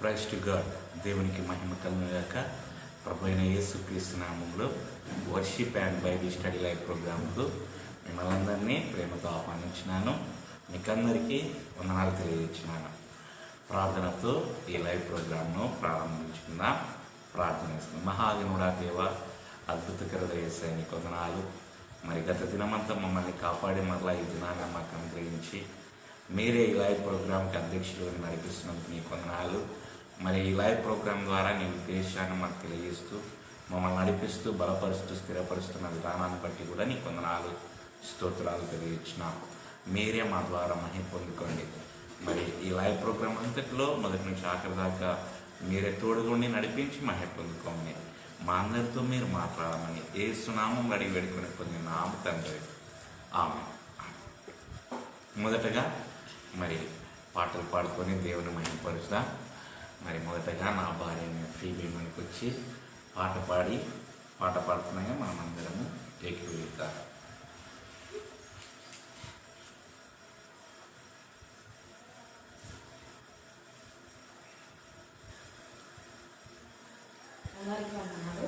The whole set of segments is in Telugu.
Praise to God. దేవునికి మహిమ కలుగుగాక. ప్రభు అయిన యేసుక్రీస్తు నామములో worship and Bible study live ప్రోగ్రాంకు మిమ్మల్ని అందరినీ ప్రేమతో ఆహ్వానించినాను. మీకందరికీ వందనాలు తెలియజేస్తున్నాను. ప్రార్థనతో ఈ లైవ్ ప్రోగ్రాంను ప్రారంభించుకుందాం. ప్రార్థన చేస్తున్నాం. మహాగణుడా దేవ, అద్భుతకర యేసయ్య నీకు వందనాలు. మరి గత దినమంతా మమ్మల్ని కాపాడి మరలా ఈ దినాన్ని మాకు అనుగ్రహించి మీరే ఈ లైవ్ ప్రోగ్రాంకి అధ్యక్షులు నడిపిస్తున్నందుకు నీకు వందనాలు. మరి ఈ లైవ్ ప్రోగ్రాం ద్వారా నీ ఉద్దేశాన్ని మాకు తెలియజేస్తూ మమ్మల్ని నడిపిస్తూ బలపరుస్తూ స్థిరపరుస్తున్న విధానాన్ని బట్టి కూడా నీకు వందనాలు, స్తోత్రాలు తెలియజేస్తున్నాం. మీరే మా ద్వారా మహిమ పొందుకోండి. మరి ఈ లైవ్ ప్రోగ్రాం అంతట్లో మొదటి నుంచి ఆఖరి దాకా మీరే తోడుగుండి నడిపించి మహిమ పొందుకోండి. మా అందరితో మీరు మాట్లాడమని యేసు నామం అడిగి వేడుకొని పొందిన నామ తండ్రి, ఆమేన్. మొదటగా మరి పాటలు పాడుకొని దేవుని మహిమపరుస్తాం. మరి మొదటగా నా భార్యని ఫీబీ మనకు వచ్చి పాట పాడుతున్నాగా మనం అందరము ఏకీభవిద్దాం. అందరికీ అన్నారు.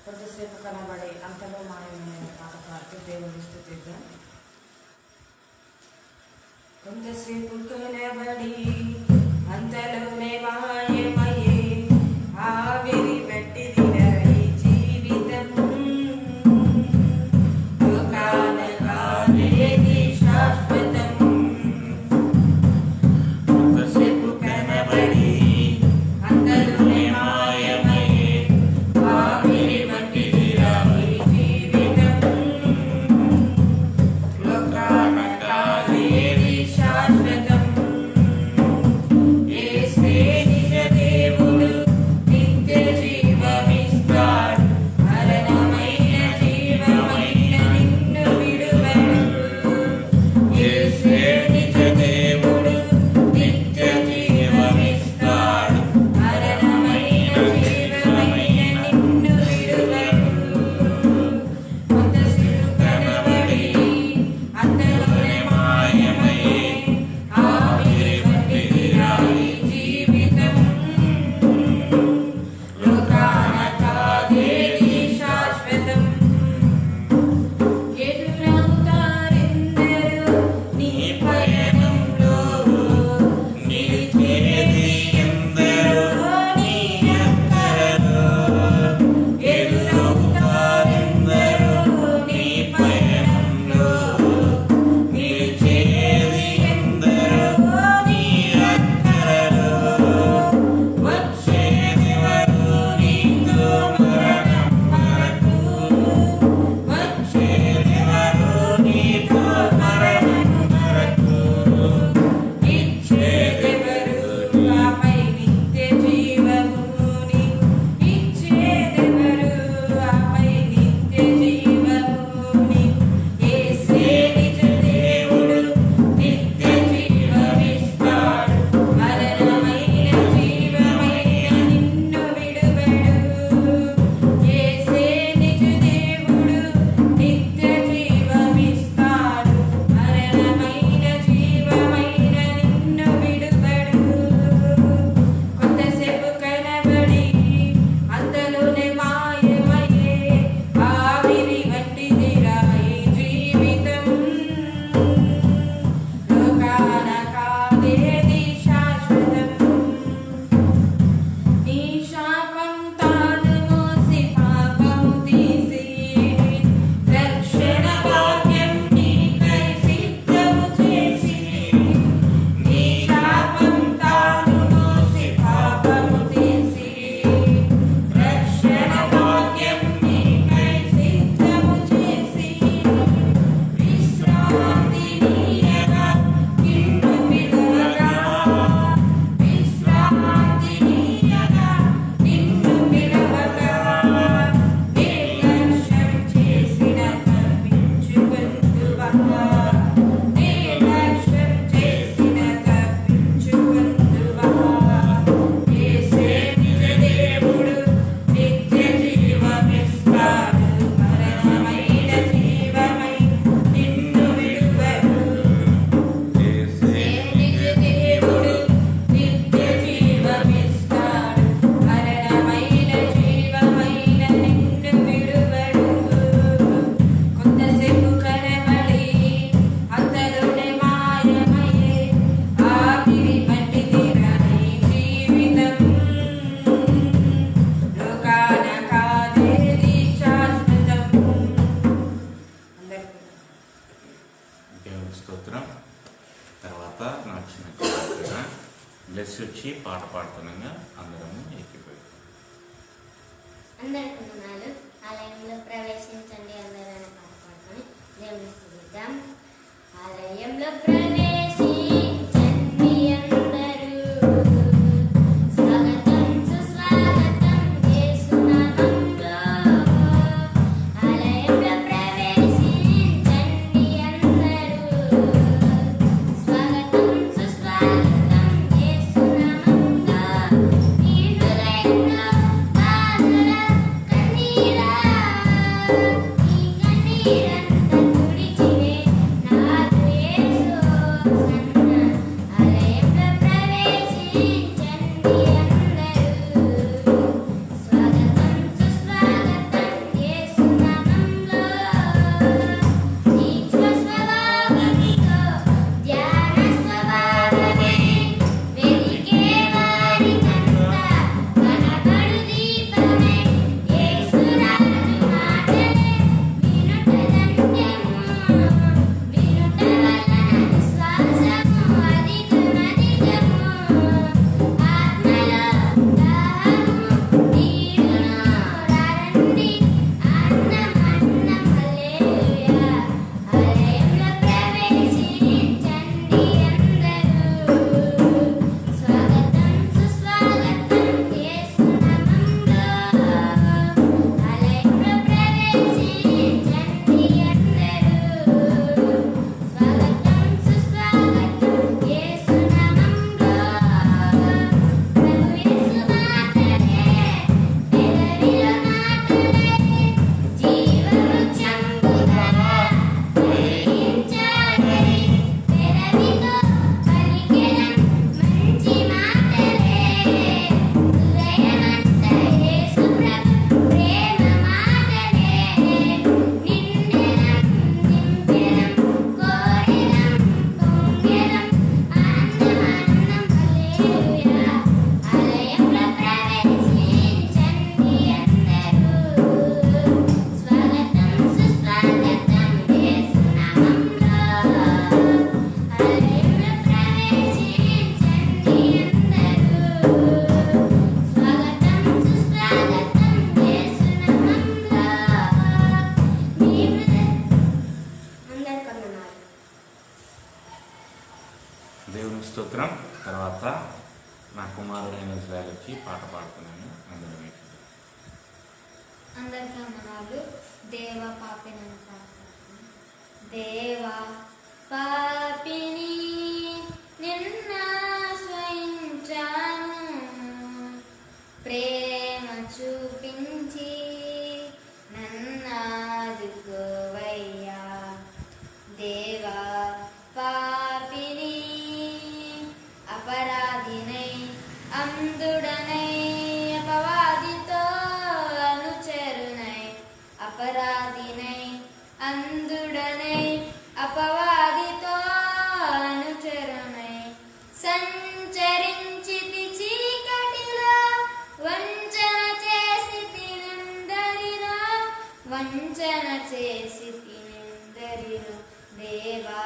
కొద్దిసేపు కనబడి అంతలో మాయమైన పాట పాడుతూ దేవుని స్తుతిద్దాం. కొంతసేపు కనబడి అంతలోనే మాయమయ్యే ఆవిరి పెట్టిదిన ఈ జీవితం. లోకాన కాదేది శాశ్వతం. కొంతసేపు కనబడి అంతలోనే మాయమయ్యే ఆవిరి పెట్టిదిన ఈ జీవితం. లోకాన కాదేది శాశ్వతం. బ్లెస్ వచ్చి పాట పాడుతున్నాగా అందరము ఎక్కిపోయి అందరికీ వందనాలు. ఆలయంలో ప్రవేశించండి అందరూ అని పాట పాడుకొని దేవుని స్తుతిద్దాం. ఆలయంలో ప్రవేశించండి అందరూ, స్వాగతం సుస్వాగతం యేసునామంలో. ఆలయంలో ప్రవేశించండి అందరూ, స్వాగతం సుస్వాగతం యేసునామంలో. నీ హృదయంలో బాధల కన్నీరా, ఈ కన్నీరంతా తుడిచివే నాదు యేసు సన్న. ఆలయంలో ప్రవేశించండి అందరూ, స్వాగతం సుస్వాగతం యేసునామంలో. దీక్ష స్వభావమితో ధ్యాన స్వభావమే, వెదికే వారికంతా కనబడు దీపమే. యేసు రాజు మాటలే వినుట ధన్యము, వినుట వలన విశ్వాసము అధికమధికము. ఆత్మలో దాహము తీరును రండి, అన్నం అన్నం హల్లెలూయా. ఆలయంలో ప్రవేశించండి అందరూ, స్వాగతం సుస్వాగతం యేసునామంలో. ఆలయంలో ప్రవేశించండి అందరూ, స్వాగతం సుస్వాగతం యేసునామంలో. ప్రభు యేసు మాటలే పెదవిలో నాటులై, జీవవృక్షంబుగా ఫలించాలని పెదవితో పలికెదం మంచి మాటలే. హృదయమంతా యేసు ప్రభు ప్రేమ మాటలే. నిండెదం నింపెదం కోరెదం పొంగెదం, అన్నం అన్నం హల్లెలూయా. ఆలయంలో ప్రవేశించండి అందరూ, స్వాగతం సుస్వాగతం యేసునామంలో. ఆలయంలో ప్రవేశించండి అందరూ, స్వాగతం సుస్వాగతం యేసునామంలో. మీ హృదయం అందరికీ వందనాలు. దేవుని స్తోత్రం. తర్వాత నా కుమారుడైన ఇజ్రాయేల్ వచ్చి పాట పాడుతున్నాను అందరం ఎక్కిపోయి అందరికీ వందనాలు. దేవ పాపిని దేవా పాపిని నిన్నాశ్రయించాను, ప్రేమ చూపించి నన్నాదుకోవయ్యా. దేవా పాపిని అపరాధినై అంధుడనై అపవాదితో అనుచరునై, అపరాధినై అంధుడనై అపవాదితో అనుచరునై, సంచరించితి చీకటిలో వంచన చేసి తినందరిలో, వంచన చేసి తినందరిలో. దేవా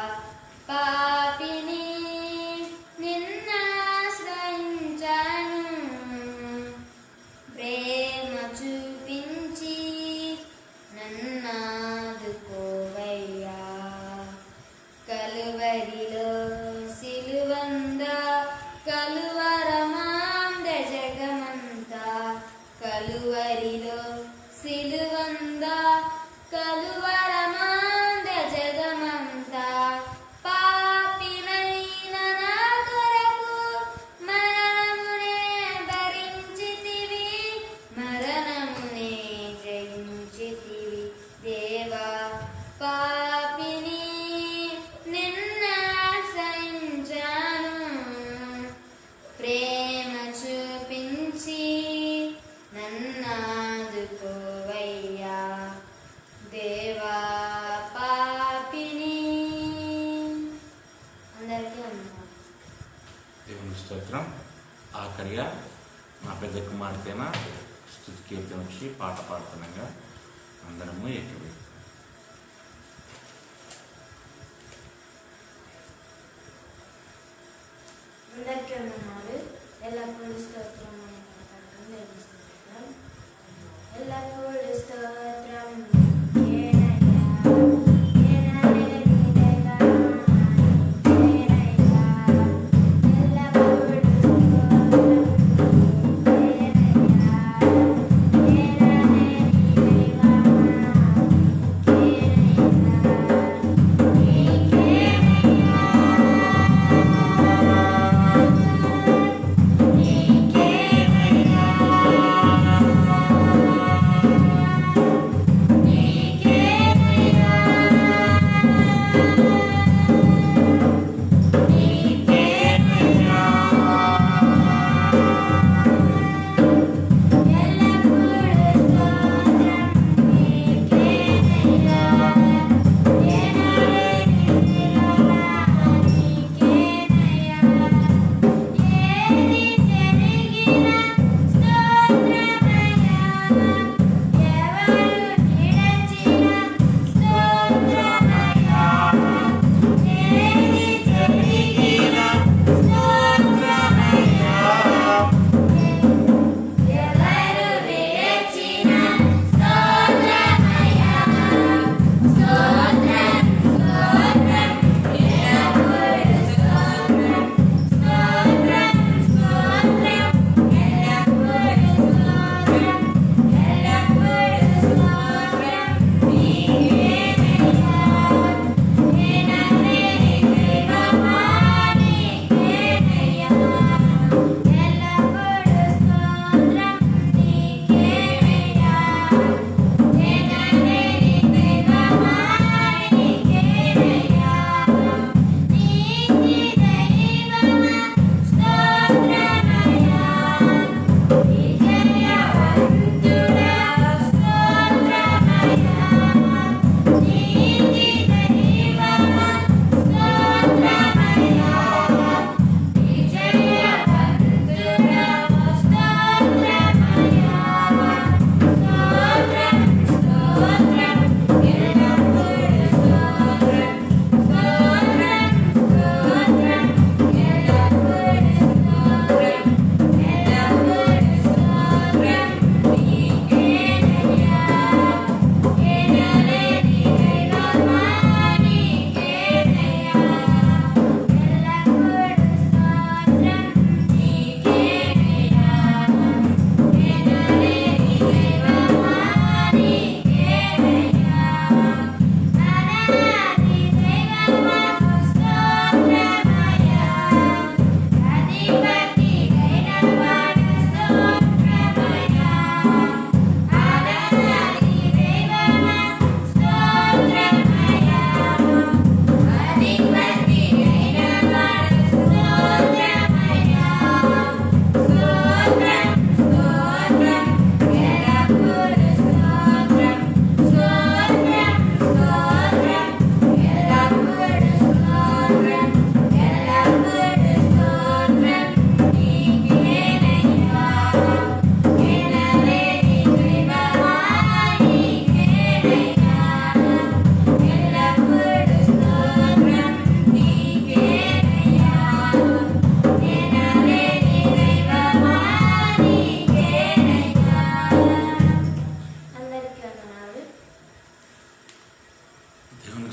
పాపిని నిన్నాశ్రయించాను, ప్రేమ చూపించి నన్నాదుకోవయ్యా. కలువరిలో సిలువందా కలువరమాంద జగమంతా, కలువరిలో సిలువందా కలువరమాంద జగమంతా. పాపినైన నా కొరకు మరణమునే భరించితివి, మరణమునే జయించితివి. దేవా పాపిని నిన్నాశ్రయించాను, ప్రేమ చూపించి నన్నాదుకోవయ్యా. దేవా పాపిని. అందరికీ వందనాలు. దేవుని స్తోత్రం. ఆఖరిగా నా పెద్ద కుమార్తెన స్తుతి కీర్తన వచ్చి పాట పాడుతున్నాగా అందరము ఎక్కిపోయి అందరికీ వందనాలు. ఎల్లప్పుడూ స్తోత్రం ఎల్లప్పుడూ స్తోత్రం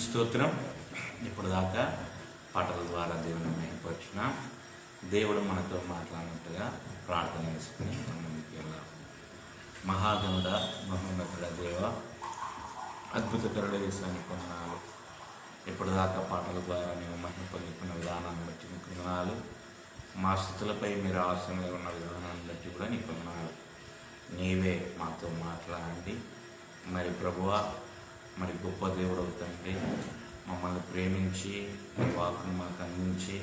స్తోత్రం. ఇప్పుడు దాకా పాటల ద్వారా దేవుని మహిమపరిచిన దేవుడు మనతో మాట్లాడినట్టుగా ప్రార్థన చేసుకుని మన ముందుకు వెళ్దాం. మహాగణుడ, మహోన్నతుడ దేవ, అద్భుతకరుడ యేసుని కొందనాలు. ఇప్పటిదాకా పాటల ద్వారా మేము మహిమ పొందుకున్న విధానాన్ని బట్టి నీకు వందనాలు. మా స్థుతులపై మీరు ఆశంగా ఉన్న విధానాన్ని బట్టి కూడా నీకు వందనాలు. నీవే మాతో మాట్లాడండి. మరి ప్రభువా, మరి గొప్ప దేవుడు అవుతండి. మమ్మల్ని ప్రేమించి నీ వాక్కును మాకు అందించి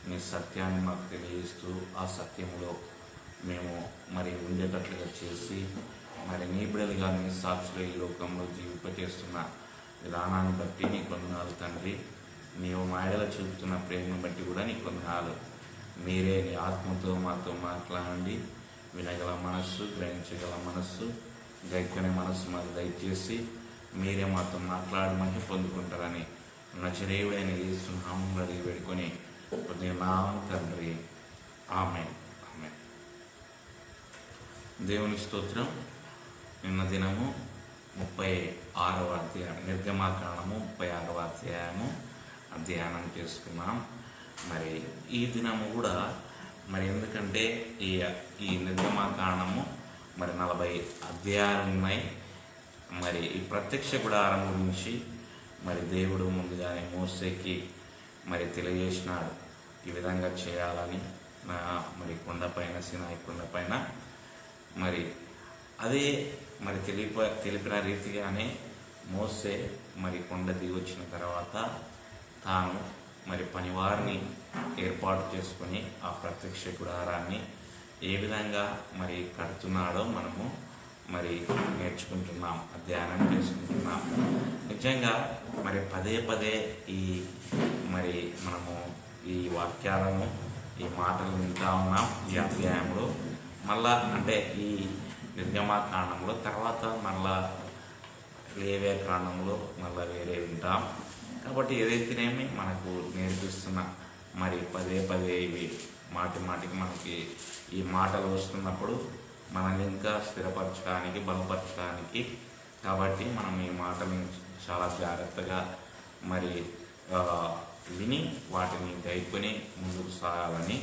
నీ సత్యాన్ని మాకు తెలియజేస్తూ ఆ సత్యంలో మేము మరి ఉండేటట్లుగా చేసి మరి నీ బిడ్డలుగా నీ సాక్షులు ఈ లోకంలో జీవింపచేస్తున్న విధానాన్ని బట్టి నీకు వందనాలు తండ్రి. నీవు మాయలో చూపుతున్న ప్రేమను బట్టి కూడా నీకు వందనాలు. మీరే నీ ఆత్మతో మాతో మాట్లాడండి. వినగల మనస్సు, గ్రహించగల మనస్సు, గ్రహించుకునే మనస్సు మాకు దయచేసి మీరే మాతో మాట్లాడి మహిమ పొందుకుంటారని నజరేయుడైన యేసు నామములో అడిగి వేడుకొని నామం తండ్రి, ఆమేన్. ఆమేన్. దేవుని స్తోత్రం. నిన్న దినము 36వ అధ్యాయం, నిర్గమాకాండము 36వ అధ్యాయము ధ్యానం చేసుకున్నాం. మరి ఈ దినము కూడా మరి ఎందుకంటే ఈ నిర్గమాకాండము మరి 40 అధ్యాయాలు ఉన్నాయి. మరి ఈ ప్రత్యక్ష గుడారం గురించి మరి దేవుడు ముందుగానే మోసేకి మరి తెలియజేసినాడు, ఈ విధంగా చేయాలని. మరి కొండపైన, సినాయి కొండపైన మరి అదే మరి తెలిపిన రీతిగానే మోసే మరి కొండ దిగి వచ్చిన తర్వాత తాను మరి పనివారిని ఏర్పాటు చేసుకొని ఆ ప్రత్యక్ష గుడారాన్ని ఏ విధంగా మరి కడుతున్నాడో మనము మరి నేర్చుకుంటున్నాం, అధ్యయనం చేసుకుంటున్నాం. నిజంగా మరి పదే పదే మరి మనము ఈ వాక్యాలను, ఈ మాటలు వింటా ఉన్నాం ఈ అధ్యాయంలో. మళ్ళా అంటే ఈ నిర్గమాకాండంలో తర్వాత మళ్ళా లేవే కాండంలో మళ్ళా వేరే వింటాం. కాబట్టి ఏదైతేనేమి మనకు నేర్పిస్తున్న మరి పదే పదే ఇవి మాటికి మనకి ఈ మాటలు వస్తున్నప్పుడు మనల్ని ఇంకా స్థిరపరచడానికి, బలపరచడానికి, కాబట్టి మనం ఈ మాటలను చాలా జాగ్రత్తగా మరి విని వాటిని గైకొని ముందుకు సాగాలని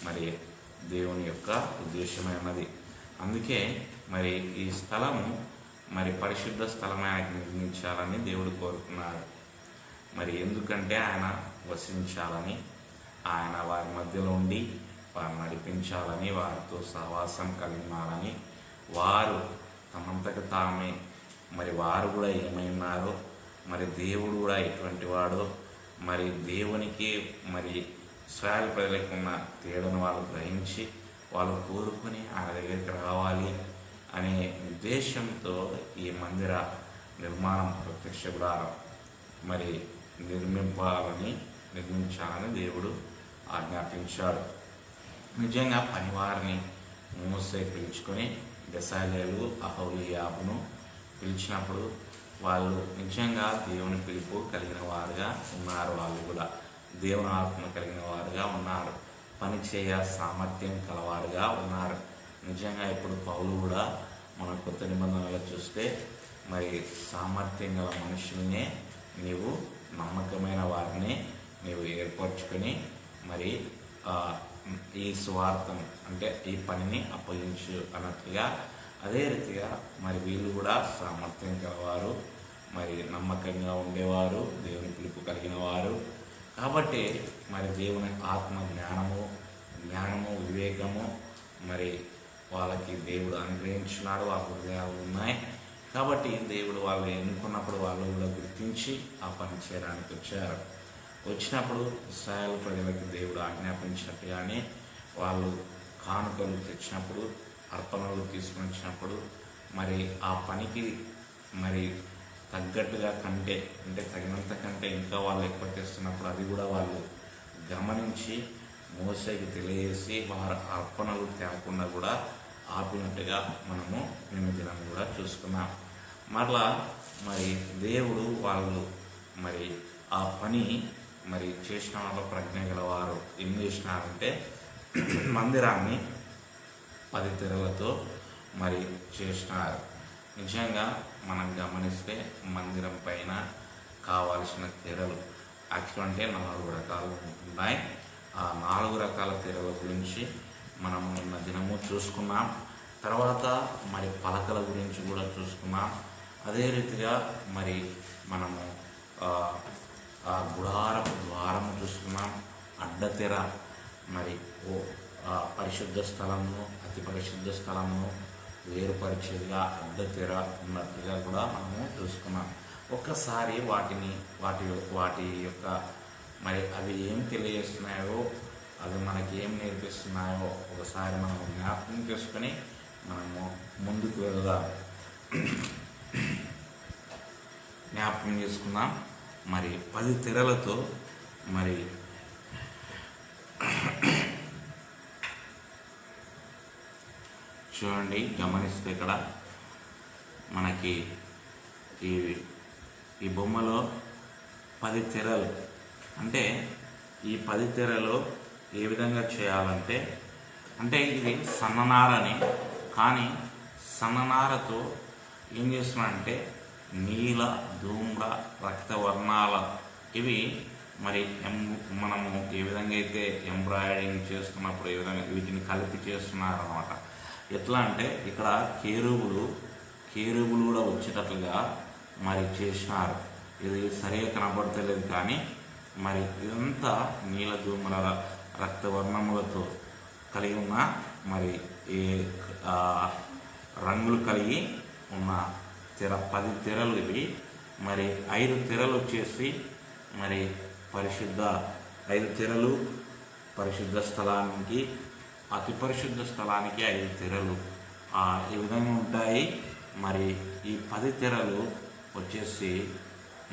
మరి దేవుని యొక్క ఉద్దేశమే ఉన్నది. అందుకే మరి ఈ స్థలము మరి పరిశుద్ధ స్థలం ఆయనకు నిర్మించాలని దేవుడు కోరుకున్నాడు. మరి ఎందుకంటే ఆయన వసించాలని, ఆయన వారి మధ్యలో ఉండి వారు నడిపించాలని, వారితో సహవాసం కలిగినారని, వారు తమంతకు తామే మరి వారు కూడా ఏమైనారో, మరి దేవుడు కూడా ఎటువంటి వాడో, మరి దేవునికి మరి ఇశ్రాయేలు ప్రజలకు ఉన్న తేడాను వాళ్ళు గ్రహించి వాళ్ళు కోరుకుని ఆయన దగ్గరికి రావాలి అనే ఉద్దేశంతో ఈ మందిర నిర్మాణం, ప్రత్యక్ష గుడారం మరి నిర్మించాలని దేవుడు ఆజ్ఞాపించాడు. నిజంగా పనివారిని మోసే పిలుచుకొని బెసాలేలు, అహోలీయాబును పిలిచినప్పుడు వాళ్ళు నిజంగా దేవుని పిలుపు కలిగిన వారుగా ఉన్నారు. వాళ్ళు కూడా దేవుని ఆత్మ కలిగిన వారుగా ఉన్నారు, పని చేయ సామర్థ్యం కలవారుగా ఉన్నారు. నిజంగా ఇప్పుడు పౌలు కూడా మన కొత్త నిబంధనలు చూస్తే మరి సామర్థ్యం గల మనుషులనే నీవు, నమ్మకమైన వారిని నీవు ఏర్పరచుకొని మరి ఈ సువార్తను అంటే ఈ పనిని అప్పగించు అన్నట్లుగా, అదే రీతిగా మరి వీళ్ళు కూడా సామర్థ్యం గలవారు, మరి నమ్మకంగా ఉండేవారు, దేవుని పిలుపు కలిగిన వారు. కాబట్టి మరి దేవుని ఆత్మ జ్ఞానము వివేకము మరి వాళ్ళకి దేవుడు అనుగ్రహించున్నాడు, ఆ హృదయాలు ఉన్నాయి. కాబట్టి దేవుడు వాళ్ళు ఎన్నుకున్నప్పుడు వాళ్ళు కూడా గుర్తించి ఆ పని చేయడానికి వచ్చినప్పుడు ఇశ్రాయేలు ప్రజలకు దేవుడు ఆజ్ఞాపించినట్టుగానే వాళ్ళు కానుకలు తెచ్చినప్పుడు, అర్పణలు తీసుకుని వచ్చినప్పుడు మరి ఆ పనికి మరి తగ్గట్టుగా అంటే తగినంత కంటే ఇంకా వాళ్ళు ఎక్కువ తెస్తున్నప్పుడు అది కూడా వాళ్ళు గమనించి మోసేకి తెలియజేసి వారు అర్పణలు తేకుండా కూడా ఆపినట్టుగా మనము నిన్న దినం కూడా చూసుకున్నాం. మరలా మరి దేవుడు వాళ్ళు మరి ఆ పని మరి చేసిన వాళ్ళ ప్రజ్ఞ గల వారు ఏం చేసినారంటే మందిరాన్ని 10 తెరలతో మరి చేసినారు. నిజంగా మనం గమనిస్తే మందిరం పైన కావాల్సిన తెరలు యాక్చువల్ 4 రకాలు ఉన్నాయి. ఆ 4 రకాల తెరల గురించి మనము నిన్న దినము చూసుకున్నాం. తర్వాత మరి పలకల గురించి కూడా చూసుకున్నాం. అదే రీతిగా మరి మనము ద్వారము చూసుకున్నాం, అడ్డతెర, మరి పరిశుద్ధ స్థలము, అతి పరిశుద్ధ స్థలము వేరుపరిచేదిగా అడ్డతెర ఉన్నట్టుగా కూడా మనము చూసుకున్నాం. ఒక్కసారి వాటి యొక్క మరి అవి ఏం తెలియజేస్తున్నాయో, అవి మనకి ఏం నేర్పిస్తున్నాయో ఒకసారి మనం జ్ఞాపకం చేసుకొని మనము ముందుకు వెళ్దాం. జ్ఞాపకం చేసుకున్నాం. మరి 10 తెరలతో మరి చూడండి, గమనిస్తే ఇక్కడ మనకి ఈ బొమ్మలో 10 తెరలు అంటే ఈ 10 తెరలు ఏ విధంగా చేయాలంటే అంటే ఇది సన్ననారని, కానీ సన్ననారతో ఏం చేస్తున్నారంటే నీల, ధూమ్ర, రక్తవర్ణాల ఇవి మరి మనము ఏ విధంగా అయితే ఎంబ్రాయిడింగ్ చేస్తున్నప్పుడు ఏ విధంగా వీటిని కలిపి చేస్తున్నారు అనమాట. ఎట్లా అంటే ఇక్కడ కేరువులు కూడా వచ్చేటట్లుగా మరి చేసినారు. ఇది సరిగా కనబడతలేదు, కానీ మరి ఇదంతా నీల, ధూమ్ర, రక్తవర్ణములతో కలిగి ఉన్న మరి ఈ రంగులు కలిగి ఉన్న 10 తెరలు ఇవి. మరి 5 తెరలు వచ్చేసి మరి 5 తెరలు పరిశుద్ధ స్థలానికి, అతి పరిశుద్ధ స్థలానికి 5 తెరలు ఈ విధంగా ఉంటాయి. మరి ఈ 10 తెరలు వచ్చేసి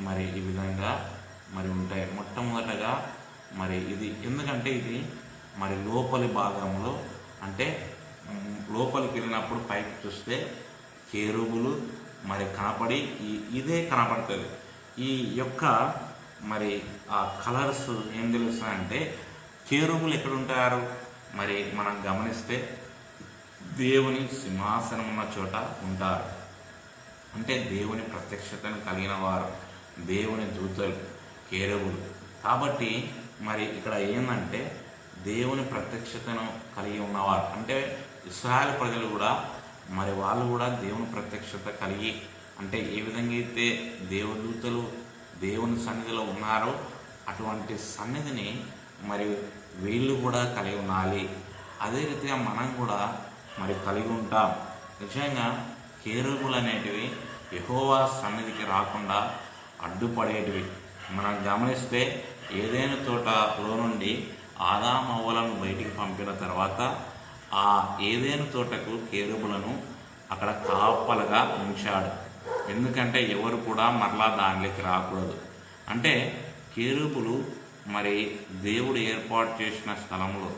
మరి ఈ విధంగా మరి ఉంటాయి. మొట్టమొదటగా మరి ఇది ఎందుకంటే ఇది మరి లోపలి భాగంలో, అంటే లోపలికి వెళ్ళినప్పుడు పైకి చూస్తే కేరుబులు మరి కనపడి ఇదే కనపడుతుంది. ఈ యొక్క మరి ఆ కలర్స్ ఏం తెలుస్తాయంటే కేరుబులు ఎక్కడుంటారు మరి మనం గమనిస్తే దేవుని సింహాసనం ఉన్న చోట ఉంటారు. అంటే దేవుని ప్రత్యక్షతను కలిగిన వారు, దేవుని దూతలు కేరుబులు. కాబట్టి మరి ఇక్కడ ఏంటంటే దేవుని ప్రత్యక్షతను కలిగి ఉన్నవారు, అంటే ఇశ్రాయేలు ప్రజలు కూడా మరి వాళ్ళు కూడా దేవుని ప్రత్యక్షత కలిగి, అంటే ఏ విధంగా అయితే దేవదూతలు దేవుని సన్నిధిలో ఉన్నారో అటువంటి సన్నిధిని మరి వీళ్ళు కూడా కలిగి ఉండాలి. అదే రీతిగా మనం కూడా మరి కలిగి ఉంటాం. నిజంగా కేరుబులు అనేటివి యెహోవా సన్నిధికి రాకుండా అడ్డుపడేటివి. మనం గమనిస్తే ఏదైనా తోటలో నుండి ఆదాము అవ్వలను బయటికి పంపిన తర్వాత ఆ ఏదైనా తోటకు కేరుబులను అక్కడ కాపలుగా ఉంచాడు. ఎందుకంటే ఎవరు కూడా మరలా దానిలోకి రాకూడదు. అంటే కేరుబులు మరి దేవుడు ఏర్పాటు చేసిన స్థలంలో,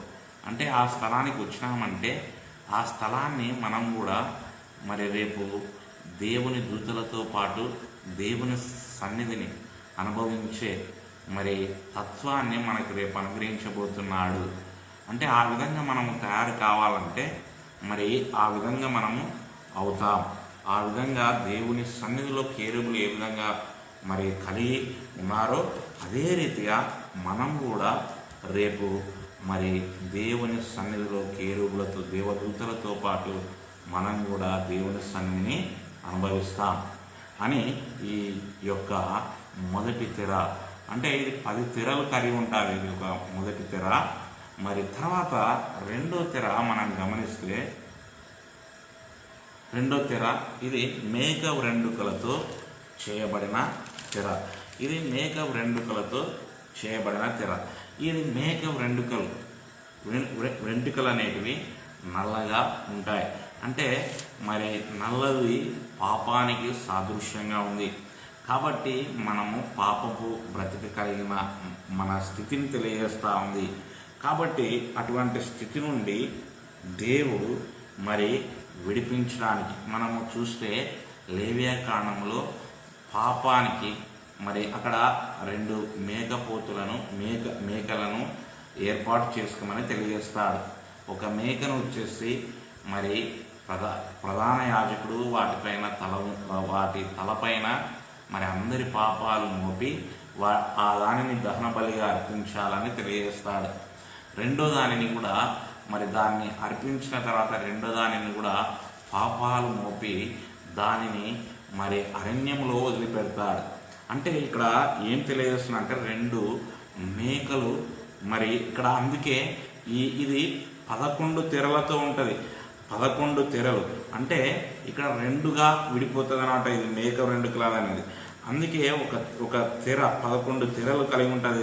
అంటే ఆ స్థలానికి వచ్చినామంటే ఆ స్థలాన్ని మనం కూడా మరి రేపు దేవుని దూతలతో పాటు దేవుని సన్నిధిని అనుభవించే మరి తత్వాన్ని మనకు రేపు అనుగ్రహించబోతున్నాడు. అంటే ఆ విధంగా మనము తయారు కావాలంటే మరి ఆ విధంగా మనము అవుతాం. ఆ విధంగా దేవుని సన్నిధిలో కేరుబులు ఏ విధంగా మరి కలిగి ఉన్నారో అదే రీతిగా మనం కూడా రేపు మరి దేవుని సన్నిధిలో కేరుబులతో, దేవదూతలతో పాటు మనం కూడా దేవుని సన్నిధిని అనుభవిస్తాం అని ఈ యొక్క మొదటి తెర, అంటే ఇది 10 తెరలు కలిగి ఉంటాయి. ఇది ఒక మొదటి తెర. మరి తర్వాత రెండో తెర మనం గమనిస్తే, రెండో తెర ఇది మేకపు రెండుకలతో చేయబడిన తెర. ఇది మేకపు రెండుకలతో చేయబడిన తెర. ఇది మేకపు వెంట్రుకలు అనేటివి నల్లగా ఉంటాయి. అంటే మరి నల్లది పాపానికి సాదృశ్యంగా ఉంది. కాబట్టి మనము పాపపు బ్రతికి కలిగిన మన స్థితిని తెలియజేస్తూ ఉంది. కాబట్టి అటువంటి స్థితి నుండి దేవుడు మరి విడిపించడానికి మనము చూస్తే లేవియా కాండంలో పాపానికి మరి అక్కడ 2 మేకలను ఏర్పాటు చేసుకోమని తెలియజేస్తాడు. ఒక మేకను వచ్చేసి మరి ప్రధాన యాజకుడు వాటి తలపైన మరి అందరి పాపాలు మోపి దానిని దహన బలిగా అర్పించాలని తెలియజేస్తాడు. రెండో దానిని కూడా మరి దాన్ని అర్పించిన తర్వాత రెండో దానిని కూడా పాపాలు మోపి దానిని మరి అరణ్యంలో వదిలిపెడతాడు. అంటే ఇక్కడ ఏం తెలియజేస్తున్నా అంటే 2 మేకలు మరి ఇక్కడ, అందుకే ఇది 11 తెరలతో ఉంటుంది. 11 తెరలు అంటే ఇక్కడ 2గా విడిపోతుంది అన్నమాట. ఇది మేక రెండుకలు అనేది. అందుకే ఒక తెర 11 తెరలు కలిగి ఉంటుంది.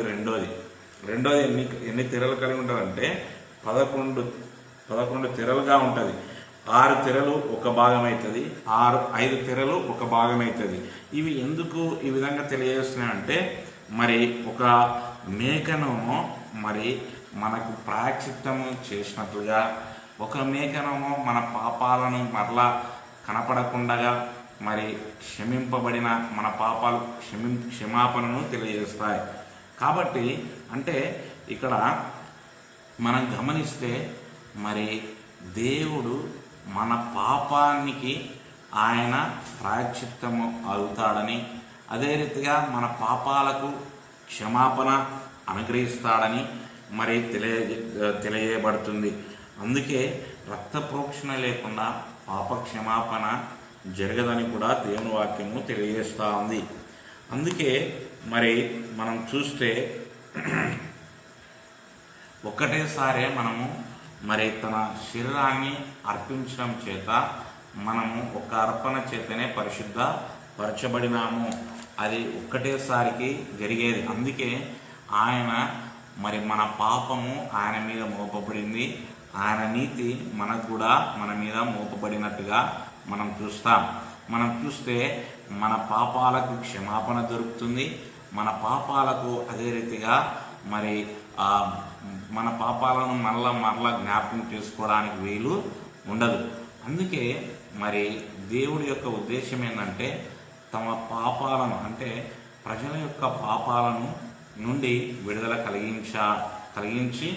రెండోది ఎన్ని తెరలు కలిగి ఉంటుంది అంటే 11 తెరలుగా ఉంటుంది. 6 తెరలు ఒక భాగం అవుతుంది, 5 తెరలు ఒక భాగం అవుతుంది. ఇవి ఎందుకు ఈ విధంగా తెలియజేస్తున్నాయంటే మరి ఒక మేకను మరి మనకు ప్రాయశ్చిత్తము చేసినట్లుగా, ఒక మేకను మన పాపాలను మరలా కనపడకుండా మరి క్షమింపబడిన మన పాపాలు క్షమాపణను మరి దేవుడు మన పాపానికి ఆయన ప్రాయశ్చిత్తము అవుతాడని, అదే రీతిగా మన పాపాలకు క్షమాపణ అనుగ్రహిస్తాడని మరి తెలియబడుతుంది. అందుకే రక్త ప్రోక్షణ లేకుండా పాప క్షమాపణ జరగదని కూడా దేవుని వాక్యము తెలియజేస్తూ ఉంది. అందుకే మరి మనం చూస్తే ఒక్కటేసారే మనము మరి తన శరీరాన్ని అర్పించడం చేత మనము ఒక అర్పణ చేతనే పరిశుద్ధ పరచబడినాము. అది ఒక్కటేసారికి జరిగేది. అందుకే ఆయన మరి మన పాపము ఆయన మీద మోపబడింది, ఆయన నీతి మనకు కూడా మన మీద మోపబడినట్టుగా మనం చూస్తాం. మనం చూస్తే మన పాపాలకు క్షమాపణ దొరుకుతుంది. మన పాపాలకు అదే రీతిగా మరి మన పాపాలను మరలా జ్ఞాపకం చేసుకోవడానికి వీలు ఉండదు. అందుకే మరి దేవుడి యొక్క ఉద్దేశం ఏంటంటే తమ పాపాలను అంటే ప్రజల యొక్క పాపాలను నుండి విడుదల కలిగించి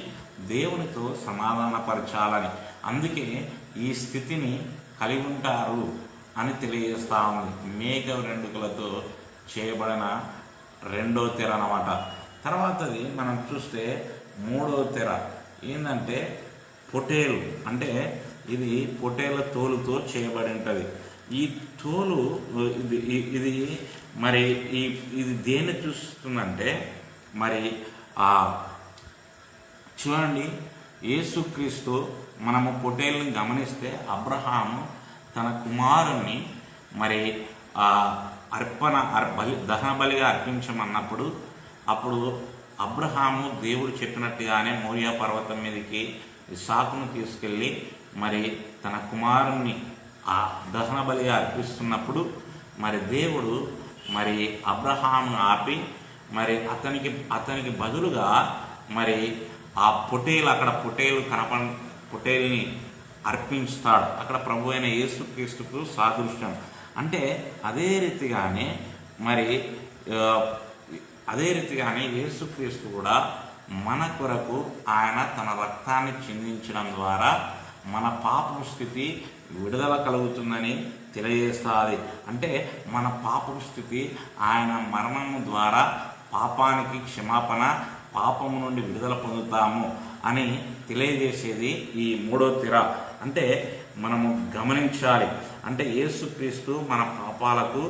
దేవునితో సమాధానపరచాలని. అందుకే ఈ స్థితిని కలిగి ఉంటారు అని తెలియజేస్తా ఉంది. మేక వెంట్రుకలతో చేయబడిన రెండో తెర అన్నమాట. తర్వాతది మనం చూస్తే మూడో తెర ఏంటంటే పొటేలు, అంటే ఇది పొటేల తోలుతో చేయబడి ఉంటుంది. ఈ తోలు ఇది మరి ఇది దేన్ని చూస్తుందంటే మరి చూడండి, యేసుక్రీస్తు మనము పొటేల్ని గమనిస్తే అబ్రహాము తన కుమారుణ్ణి మరి దహన బలిగా అర్పించమన్నప్పుడు అప్పుడు అబ్రహాము దేవుడు చెప్పినట్టుగానే మోరియా పర్వతం మీదకి ఇస్సాకును తీసుకెళ్ళి మరి తన కుమారుణ్ణి ఆ దహన బలిగా అర్పిస్తున్నప్పుడు మరి దేవుడు మరి అబ్రహామును ఆపి మరి అతనికి బదులుగా మరి ఆ పొటేలు అక్కడ పొటేల్ని అర్పించుతాడు. అక్కడ ప్రభు అయిన యేసుక్రీస్తుకు సాదృశ్యం. అంటే అదే రీతిగానే యేసుక్రీస్తు కూడా మన కొరకు ఆయన తన రక్తాన్ని చిందించడం ద్వారా మన పాపం స్థితి విడుదల కలుగుతుందని తెలియజేస్తుంది. అంటే మన పాపం స్థితి ఆయన మరణము ద్వారా పాపానికి క్షమాపణ, పాపము నుండి విడుదల పొందుతాము అని తెలియజేసేది ఈ మూడో తెర. అంటే మనము గమనించాలి, అంటే యేసుక్రీస్తు మన పాపాలకు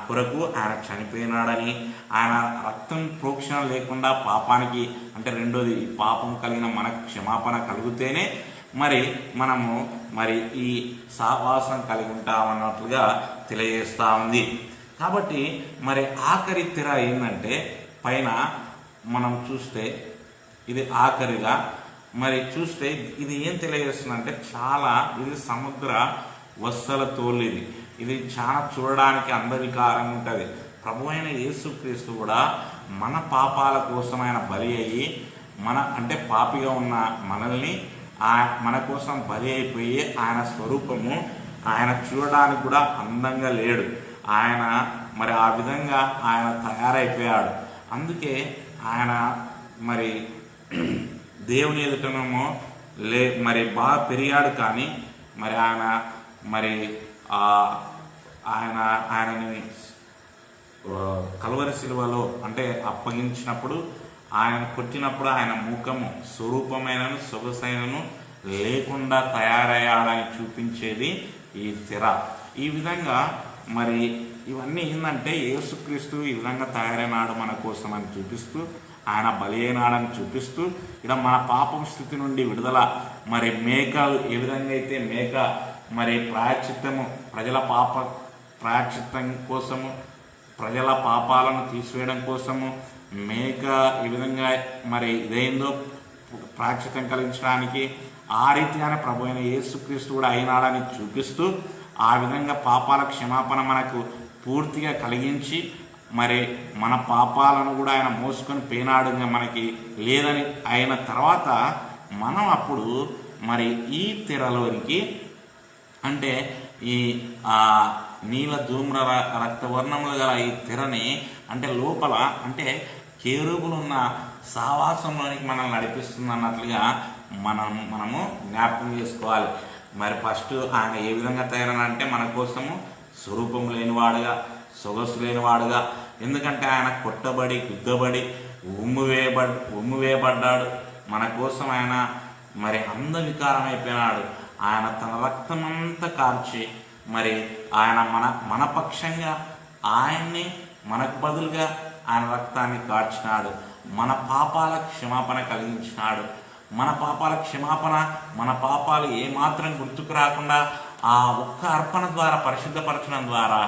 కొరకు ఆయన చనిపోయినాడని, ఆయన రక్తం ప్రోక్షణ లేకుండా పాపానికి అంటే రెండోది పాపం కలిగిన మనకు క్షమాపణ కలిగితేనే మరి మనము మరి ఈ సహవాసం కలిగి ఉంటామన్నట్లుగా తెలియజేస్తూ ఉంది. కాబట్టి మరి ఆఖరి తెర ఏంటంటే పైన మనం చూస్తే ఇది ఆఖరిగా మరి చూస్తే ఇది ఏం తెలియజేస్తుందంటే ఇది సముద్ర వత్సల తోలు. ఇది చాలా చూడడానికి అందవికారంగా ఉంటుంది. ప్రభు అయిన యేసుక్రీస్తు కూడా మన పాపాల కోసం ఆయన బలి అయ్యి అంటే పాపిగా ఉన్న మనల్ని మన కోసం బలి అయిపోయి ఆయన స్వరూపము ఆయన చూడడానికి కూడా అందంగా లేడు. ఆయన మరి ఆ విధంగా ఆయన తయారైపోయాడు. అందుకే ఆయన మరి దేవుని ఎదుటనేమో మరి బాగా పెరిగాడు. కానీ మరి ఆయనని కల్వరి శిలువలో అంటే అప్పగించినప్పుడు ఆయన కొట్టినప్పుడు ఆయన ముఖము స్వరూపమైనను సొగసైనను లేకుండా తయారయ్యాడని చూపించేది ఈ తెర. ఈ విధంగా మరి ఇవన్నీ ఏంటంటే యేసుక్రీస్తు ఈ విధంగా తయారైనాడు మన కోసం అని చూపిస్తూ, ఆయన బలి అయినాడని చూపిస్తూ, ఇక్కడ మన పాపం స్థితి నుండి విడుదల మరి మేక ఏ విధంగా అయితే మేక మరి ప్రజల ప్రాయశ్చిత్తం కోసము, ప్రజల పాపాలను తీసివేయడం కోసము మేక ఈ విధంగా మరి ఇదైందో ప్రాయశ్చిత్తం కలిగించడానికి, ఆ రీతిగానే ప్రభు అయిన యేసుక్రీస్తు కూడా అయినాడని చూపిస్తూ ఆ విధంగా పాపాల క్షమాపణ మనకు పూర్తిగా కలిగించి మరి మన పాపాలను కూడా ఆయన మోసుకొని పోయినాడుగా మనకి లేదని అయిన తర్వాత మనం అప్పుడు మరి ఈ తెరలోనికి అంటే ఈ నీల ధూమ్ర రక్తవర్ణములు గల ఈ తెరని అంటే లోపల అంటే కేరుబులున్న సహవాసంలోనికి మనల్ని నడిపిస్తుంది అన్నట్లుగా మనము జ్ఞాపకం చేసుకోవాలి. మరి ఫస్ట్ ఆయన ఏ విధంగా తయారనంటే మన కోసము స్వరూపం లేనివాడుగా, సొగసు లేనివాడుగా, ఎందుకంటే ఆయన కొట్టబడి గుద్దబడి ఉమ్మివేయబడ్డాడు. మన కోసం ఆయన మరి అందవికారం అయిపోయినాడు. ఆయన తన రక్తమంతా కార్చి మరి ఆయన మన పక్షంగా ఆయన్ని మనకు బదులుగా ఆయన రక్తాన్ని కార్చినాడు. మన పాపాల క్షమాపణ కలిగించినాడు. మన పాపాల క్షమాపణ, మన పాపాలు ఏమాత్రం గుర్తుకు రాకుండా ఆ ఒక్క అర్పణ ద్వారా, పరిశుద్ధపరచడం ద్వారా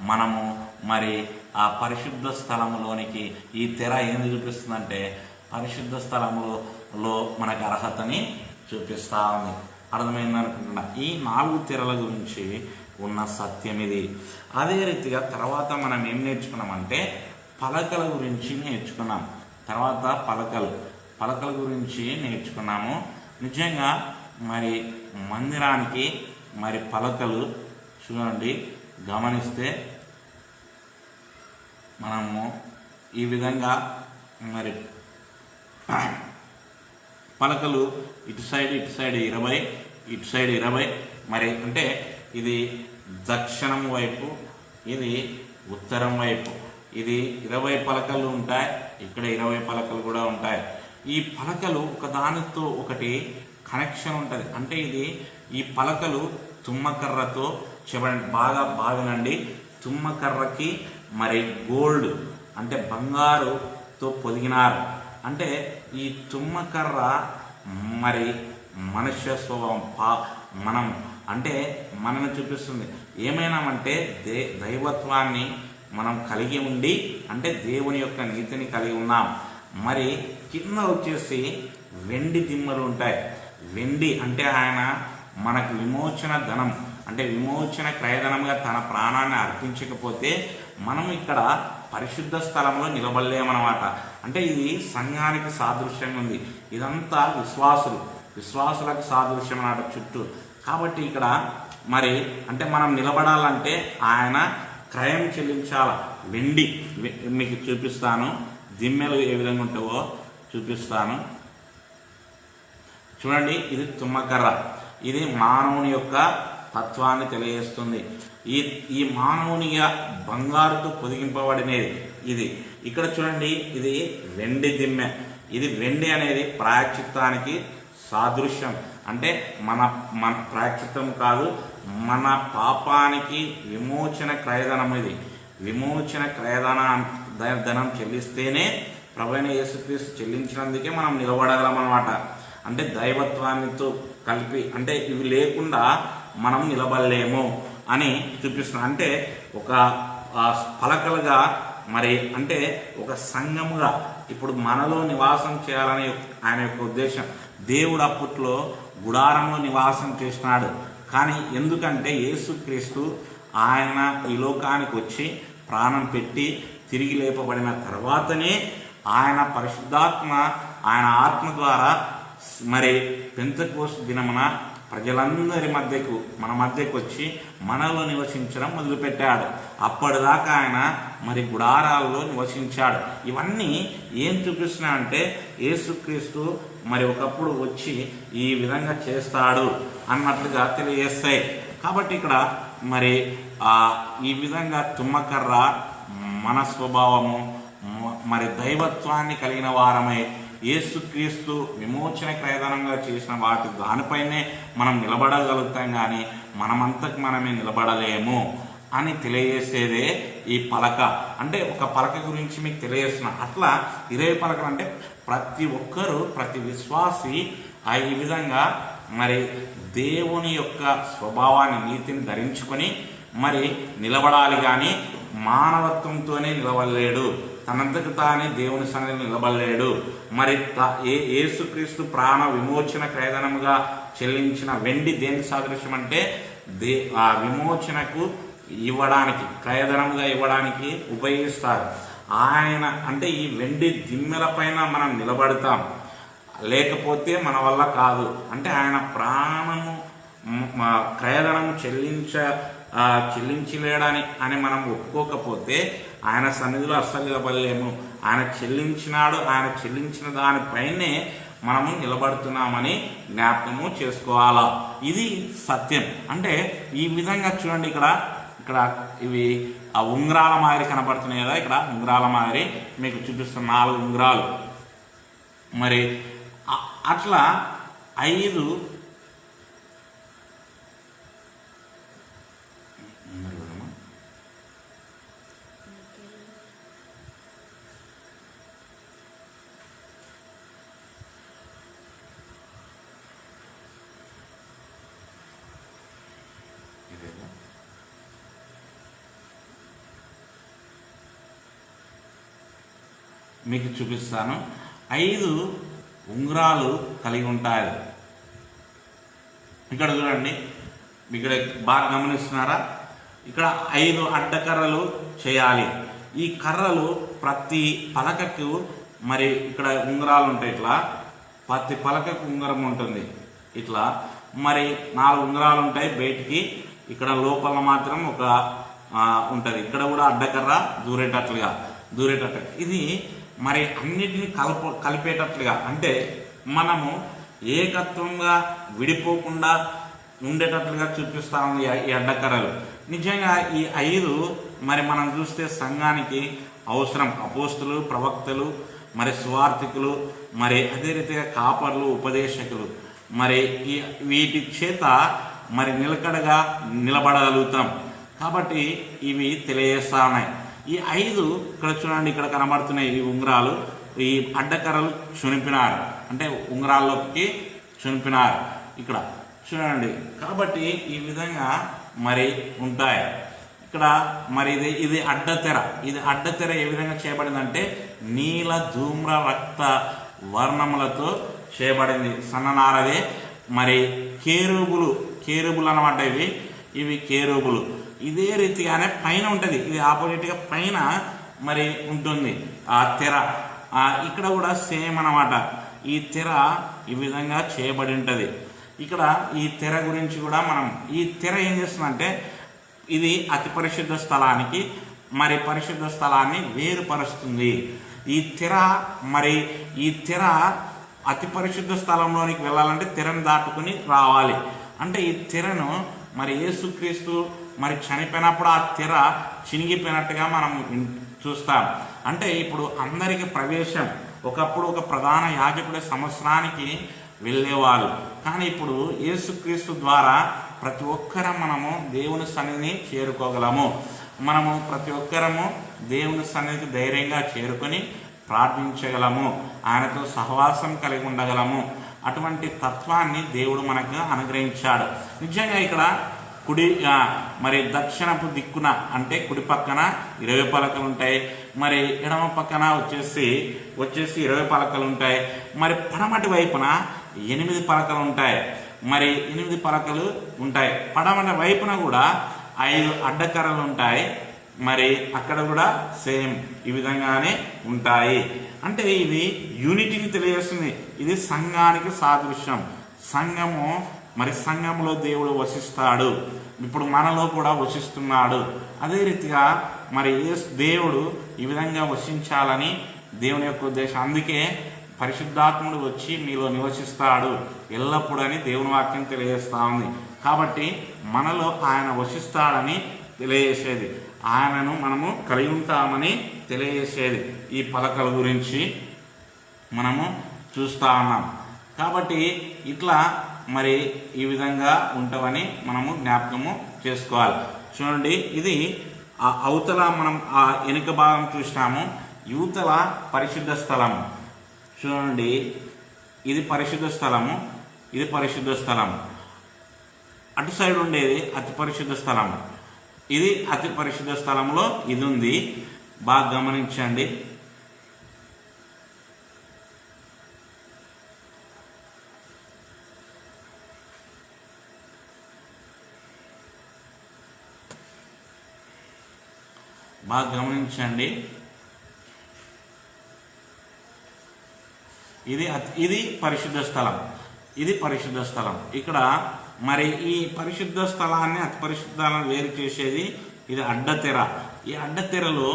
మనము మరి ఆ పరిశుద్ధ స్థలములోనికి ఈ తెర ఏంది చూపిస్తుందంటే పరిశుద్ధ స్థలములో మనకు అర్హతని చూపిస్తూ ఉంది. అర్థమైందనుకుంటున్నా. ఈ 4 తెరల గురించి ఉన్న సత్యం ఇది. అదే రీతిగా తర్వాత మనం ఏం నేర్చుకున్నామంటే పలకల గురించి నేర్చుకున్నాం. తర్వాత పలకల గురించి నేర్చుకున్నాము. నిజంగా మరి మందిరానికి మరి పలకలు చూడండి, గమనిస్తే మనము ఈ విధంగా మరి పలకలు ఇటు సైడ్ 20, ఇటు సైడ్ 20. మరి అంటే ఇది దక్షిణం వైపు, ఇది ఉత్తరం వైపు. ఇది 20 పలకలు ఉంటాయి, ఇక్కడ 20 పలకలు కూడా ఉంటాయి. ఈ పలకలు ఒకదానితో ఒకటి కనెక్షన్ ఉంటుంది. అంటే ఈ పలకలు తుమ్మకర్రతో చెప్పండి, బాగా వినండి. తుమ్మకర్రకి మరి గోల్డ్ అంటే బంగారుతో పొదిగినారు. అంటే ఈ తుమ్మకర్ర మరి మనుష్య స్వభావం మనం అంటే మనల్ని చూపిస్తుంది. ఏమైనామంటే దైవత్వాన్ని మనం కలిగి ఉండి, అంటే దేవుని యొక్క నీతిని కలిగి ఉన్నాం. మరి కింద వచ్చేసి వెండి దిమ్మలు ఉంటాయి. వెండి అంటే ఆయన మనకు విమోచన ధనం, అంటే విమోచన క్రయధనంగా తన ప్రాణాన్ని అర్పించకపోతే మనం ఇక్కడ పరిశుద్ధ స్థలంలో నిలబడలేమన్నమాట. అంటే ఇది సంఘానికి సాదృశ్యంగా ఉంది. ఇదంతా విశ్వాసులకు సాదృశ్యం అన్నమాట చుట్టూ. కాబట్టి ఇక్కడ మరి అంటే మనం నిలబడాలంటే ఆయన క్రయం చెల్లించాల. వెండి మీకు చూపిస్తాను, దిమ్మెలు ఏ విధంగా ఉంటావో చూపిస్తాను. చూడండి, ఇది తుమ్మకర్ర. ఇది మానవుని యొక్క తత్వాన్ని తెలియజేస్తుంది. ఈ మానవునిగా బంగారుతో పొదిగింపబడినది ఇది. ఇక్కడ చూడండి, ఇది వెండి దిమ్మె. ఇది వెండి అనేది ప్రాయశ్చిత్తానికి సాదృశ్యం. అంటే మన ప్రాయశ్చిత్తం కాదు, మన పాపానికి విమోచన క్రయధనం. ఇది విమోచన ధనం చెల్లిస్తేనే ప్రభువైన యేసుక్రీస్తు చెల్లించినందుకే మనం నిలబడగలం అన్నమాట. అంటే దైవత్వానితో కలిపి, అంటే ఇవి లేకుండా మనం నిలబడలేము అని చూపిస్తున్నాం. అంటే ఒక పలకలుగా మరి అంటే ఒక సంఘముగా ఇప్పుడు మనలో నివాసం చేయాలని ఆయన యొక్క ఉద్దేశం. దేవుడు అప్పట్లో గుడారంలో నివాసం చేసినాడు. కానీ ఎందుకంటే యేసుక్రీస్తు ఆయన ఈ లోకానికి వచ్చి ప్రాణం పెట్టి తిరిగి లేపబడిన తర్వాతనే ఆయన పరిశుద్ధాత్మ, ఆయన ఆత్మ ద్వారా మరి పెంతెకోస్తు దినమున ప్రజలందరి మధ్యకు, మన మధ్యకు వచ్చి మనలో నివసించడం మొదలుపెట్టాడు. అప్పటిదాకా ఆయన మరి గుడారాల్లో నివసించాడు. ఇవన్నీ ఏం చూపిస్తున్నాయంటే యేసుక్రీస్తు మరి ఒకప్పుడు వచ్చి ఈ విధంగా చేస్తాడు అన్నట్లుగా తెలియజేస్తాయి. కాబట్టి ఇక్కడ మరి ఈ విధంగా తుమ్మకర్ర మన స్వభావము, మరి దైవత్వాన్ని కలిగిన వారమై యేసుక్రీస్తు విమోచన క్రయధనంగా చేసిన దానిపైనే మనం నిలబడగలుగుతాం, కానీ మనమంతకు మనమే నిలబడలేము అని తెలియజేసేదే ఈ పలక. అంటే ఒక పలక గురించి మీకు తెలియజేస్తున్నా. అట్లా 20 పలకలు అంటే ప్రతి ఒక్కరూ, ప్రతి విశ్వాసి ఈ విధంగా మరి దేవుని యొక్క స్వభావాన్ని, నీతిని ధరించుకొని మరి నిలబడాలి. కానీ మానవత్వంతోనే నిలబడలేడు, తనంతకు తానే దేవుని సన్నిధిలో నిలబడలేడు. మరి యేసుక్రీస్తు ప్రాణ విమోచన క్రయధనముగా చెల్లించిన వెండి దేనికి సాదృశ్యం అంటే ఆ విమోచనకు ఇవ్వడానికి, క్రయధనముగా ఇవ్వడానికి ఉపయోగిస్తారు. ఆయన అంటే ఈ వెండి దిమ్మెల పైన మనం నిలబడతాం, లేకపోతే మన వల్ల కాదు. అంటే ఆయన ప్రాణము క్రయధనము చెల్లించలేడని అని మనం ఒప్పుకోకపోతే ఆయన సన్నిధిలో అస్సలు నిలబడలేము. ఆయన చెల్లించినాడు, ఆయన చెల్లించిన దానిపైనే మనము నిలబడుతున్నామని జ్ఞాపకము చేసుకోవాలా. ఇది సత్యం. అంటే ఈ విధంగా చూడండి, ఇక్కడ ఇవి ఆ ఉంగరాల మాదిరి కనబడుతున్నాయి కదా, ఇక్కడ ఉంగరాల మాదిరి మీకు చూపిస్తున్న 4 ఉంగరాలు. మరి అట్లా 5 మీకు చూపిస్తాను. 5 ఉంగరాలు కలిగి ఉంటాయి. ఇక్కడ చూడండి, ఇక్కడ బాగా గమనిస్తున్నారా, ఇక్కడ 5 అడ్డకర్రలు చేయాలి. ఈ కర్రలు ప్రతి పలకకు మరి ఇక్కడ ఉంగరాలు ఉంటాయి. ఇట్లా ప్రతి పలకకు ఉంగరం ఉంటుంది. ఇట్లా మరి 4 ఉంగరాలు ఉంటాయి బయటికి. ఇక్కడ లోపల మాత్రం ఒక ఉంటుంది. ఇక్కడ కూడా అడ్డకర్ర దూరేటట్లుగా. ఇది మరి అన్నిటిని కలిపేటట్లుగా, అంటే మనము ఏకత్వంగా విడిపోకుండా ఉండేటట్లుగా చూపిస్తా ఉంది ఈ అడ్డకర్రలు. నిజంగా ఈ 5 మరి మనం చూస్తే సంఘానికి అవసరం. అపోస్తులు, ప్రవక్తలు, మరి సువార్థికులు, మరి అదే రీతిగా కాపర్లు, ఉపదేశకులు, మరి వీటి చేత మరి నిలకడగా నిలబడగలుగుతాం. కాబట్టి ఇవి తెలియజేస్తా ఉన్నాయి. ఈ 5 ఇక్కడ చూడండి, ఇక్కడ కనబడుతున్నాయి ఈ ఉంగరాలు. ఈ అడ్డకర్రలు చునిపినారు, అంటే ఉంగరాల్లోకి చునిపినారు ఇక్కడ చూడండి. కాబట్టి ఈ విధంగా మరి ఉంటాయి. ఇక్కడ మరి ఇది అడ్డతెర. ఇది అడ్డతెర ఏ విధంగా చేయబడిందంటే నీల ధూమ్ర రక్త వర్ణములతో చేయబడింది. సన్ననారదే మరి కేరుబులు అన్నమాట. ఇవి కేరుబులు. ఇదే రీతిగానే పైన ఉంటుంది. ఇది ఆపోజిట్గా పైన మరి ఉంటుంది ఆ తెర. ఇక్కడ కూడా సేమ్ అన్నమాట. ఈ తెర ఈ విధంగా చేయబడి ఉంటుంది. ఇక్కడ ఈ తెర గురించి కూడా ఈ తెర ఏం చేస్తుందంటే, ఇది అతి పరిశుద్ధ స్థలానికి మరి పరిశుద్ధ స్థలాన్ని వేరుపరుస్తుంది. ఈ తెర అతి పరిశుద్ధ స్థలంలోనికి వెళ్ళాలంటే తెరను దాటుకుని రావాలి. అంటే ఈ తెరను మరి యేసుక్రీస్తు మరి చనిపోయినప్పుడు ఆ తెర చినిగిపోయినట్టుగా మనం చూస్తాం. అంటే ఇప్పుడు అందరికి ప్రవేశం. ఒకప్పుడు ఒక ప్రధాన యాజకుడే సంవత్సరానికి వెళ్ళేవాళ్ళు. కానీ ఇప్పుడు యేసుక్రీస్తు ద్వారా ప్రతి ఒక్కరం మనము దేవుని సన్నిధిని చేరుకోగలము. మనము ప్రతి ఒక్కరము దేవుని సన్నిధికి ధైర్యంగా చేరుకొని ప్రార్థించగలము. ఆయనతో సహవాసం కలిగి ఉండగలము. అటువంటి తత్వాన్ని దేవుడు మనకు అనుగ్రహించాడు. నిజంగా ఇక్కడ మరి దక్షిణపు దిక్కున అంటే కుడి పక్కన 20 పలకలు ఉంటాయి. మరి ఎడమ పక్కన వచ్చేసి 20 పలకలు ఉంటాయి. మరి పడమటి వైపున 8 పలకలు ఉంటాయి. మరి 8 పలకలు ఉంటాయి. పడమటి వైపున కూడా 5 అడ్డకర్రలు ఉంటాయి. మరి అక్కడ కూడా సేమ్ ఈ విధంగానే ఉంటాయి. అంటే ఇది యూనిటీని తెలియజేస్తుంది. ఇది సంఘానికి సాదృశ్యం. సంఘంలో దేవుడు వసిస్తాడు. ఇప్పుడు మనలో కూడా వసిస్తున్నాడు. అదే రీతిగా మరి దేవుడు ఈ విధంగా వసించాలని దేవుని యొక్క ఉద్దేశం. అందుకే పరిశుద్ధాత్ముడు వచ్చి మీలో నివసిస్తాడు ఎల్లప్పుడూ అని దేవుని వాక్యం తెలియజేస్తా ఉంది. కాబట్టి మనలో ఆయన వసిస్తాడని తెలియజేసేది, ఆయనను మనము కలిగి ఉంటామని తెలియజేసేది ఈ పలకల గురించి మనము చూస్తా ఉన్నాం. కాబట్టి ఇట్లా మరి ఈ విధంగా ఉంటామని మనము జ్ఞాపకము చేసుకోవాలి. చూడండి, ఇది ఆ అవతల మనం ఆ వెనుక భాగం చూసినాము. యువతల పరిశుద్ధ స్థలము. చూడండి, ఇది పరిశుద్ధ స్థలము, ఇది పరిశుద్ధ స్థలము. అటు సైడ్ ఉండేది అతి పరిశుద్ధ స్థలము. ఇది అతి పరిశుద్ధ స్థలంలో ఇది ఉంది. బాగా గమనించండి. ఇది పరిశుద్ధ స్థలం, ఇది పరిశుద్ధ స్థలం. ఇక్కడ మరి ఈ పరిశుద్ధ స్థలాన్ని అతి పరిశుద్ధాలను వేరు చేసేది ఇది అడ్డతెర. ఈ అడ్డతెరలో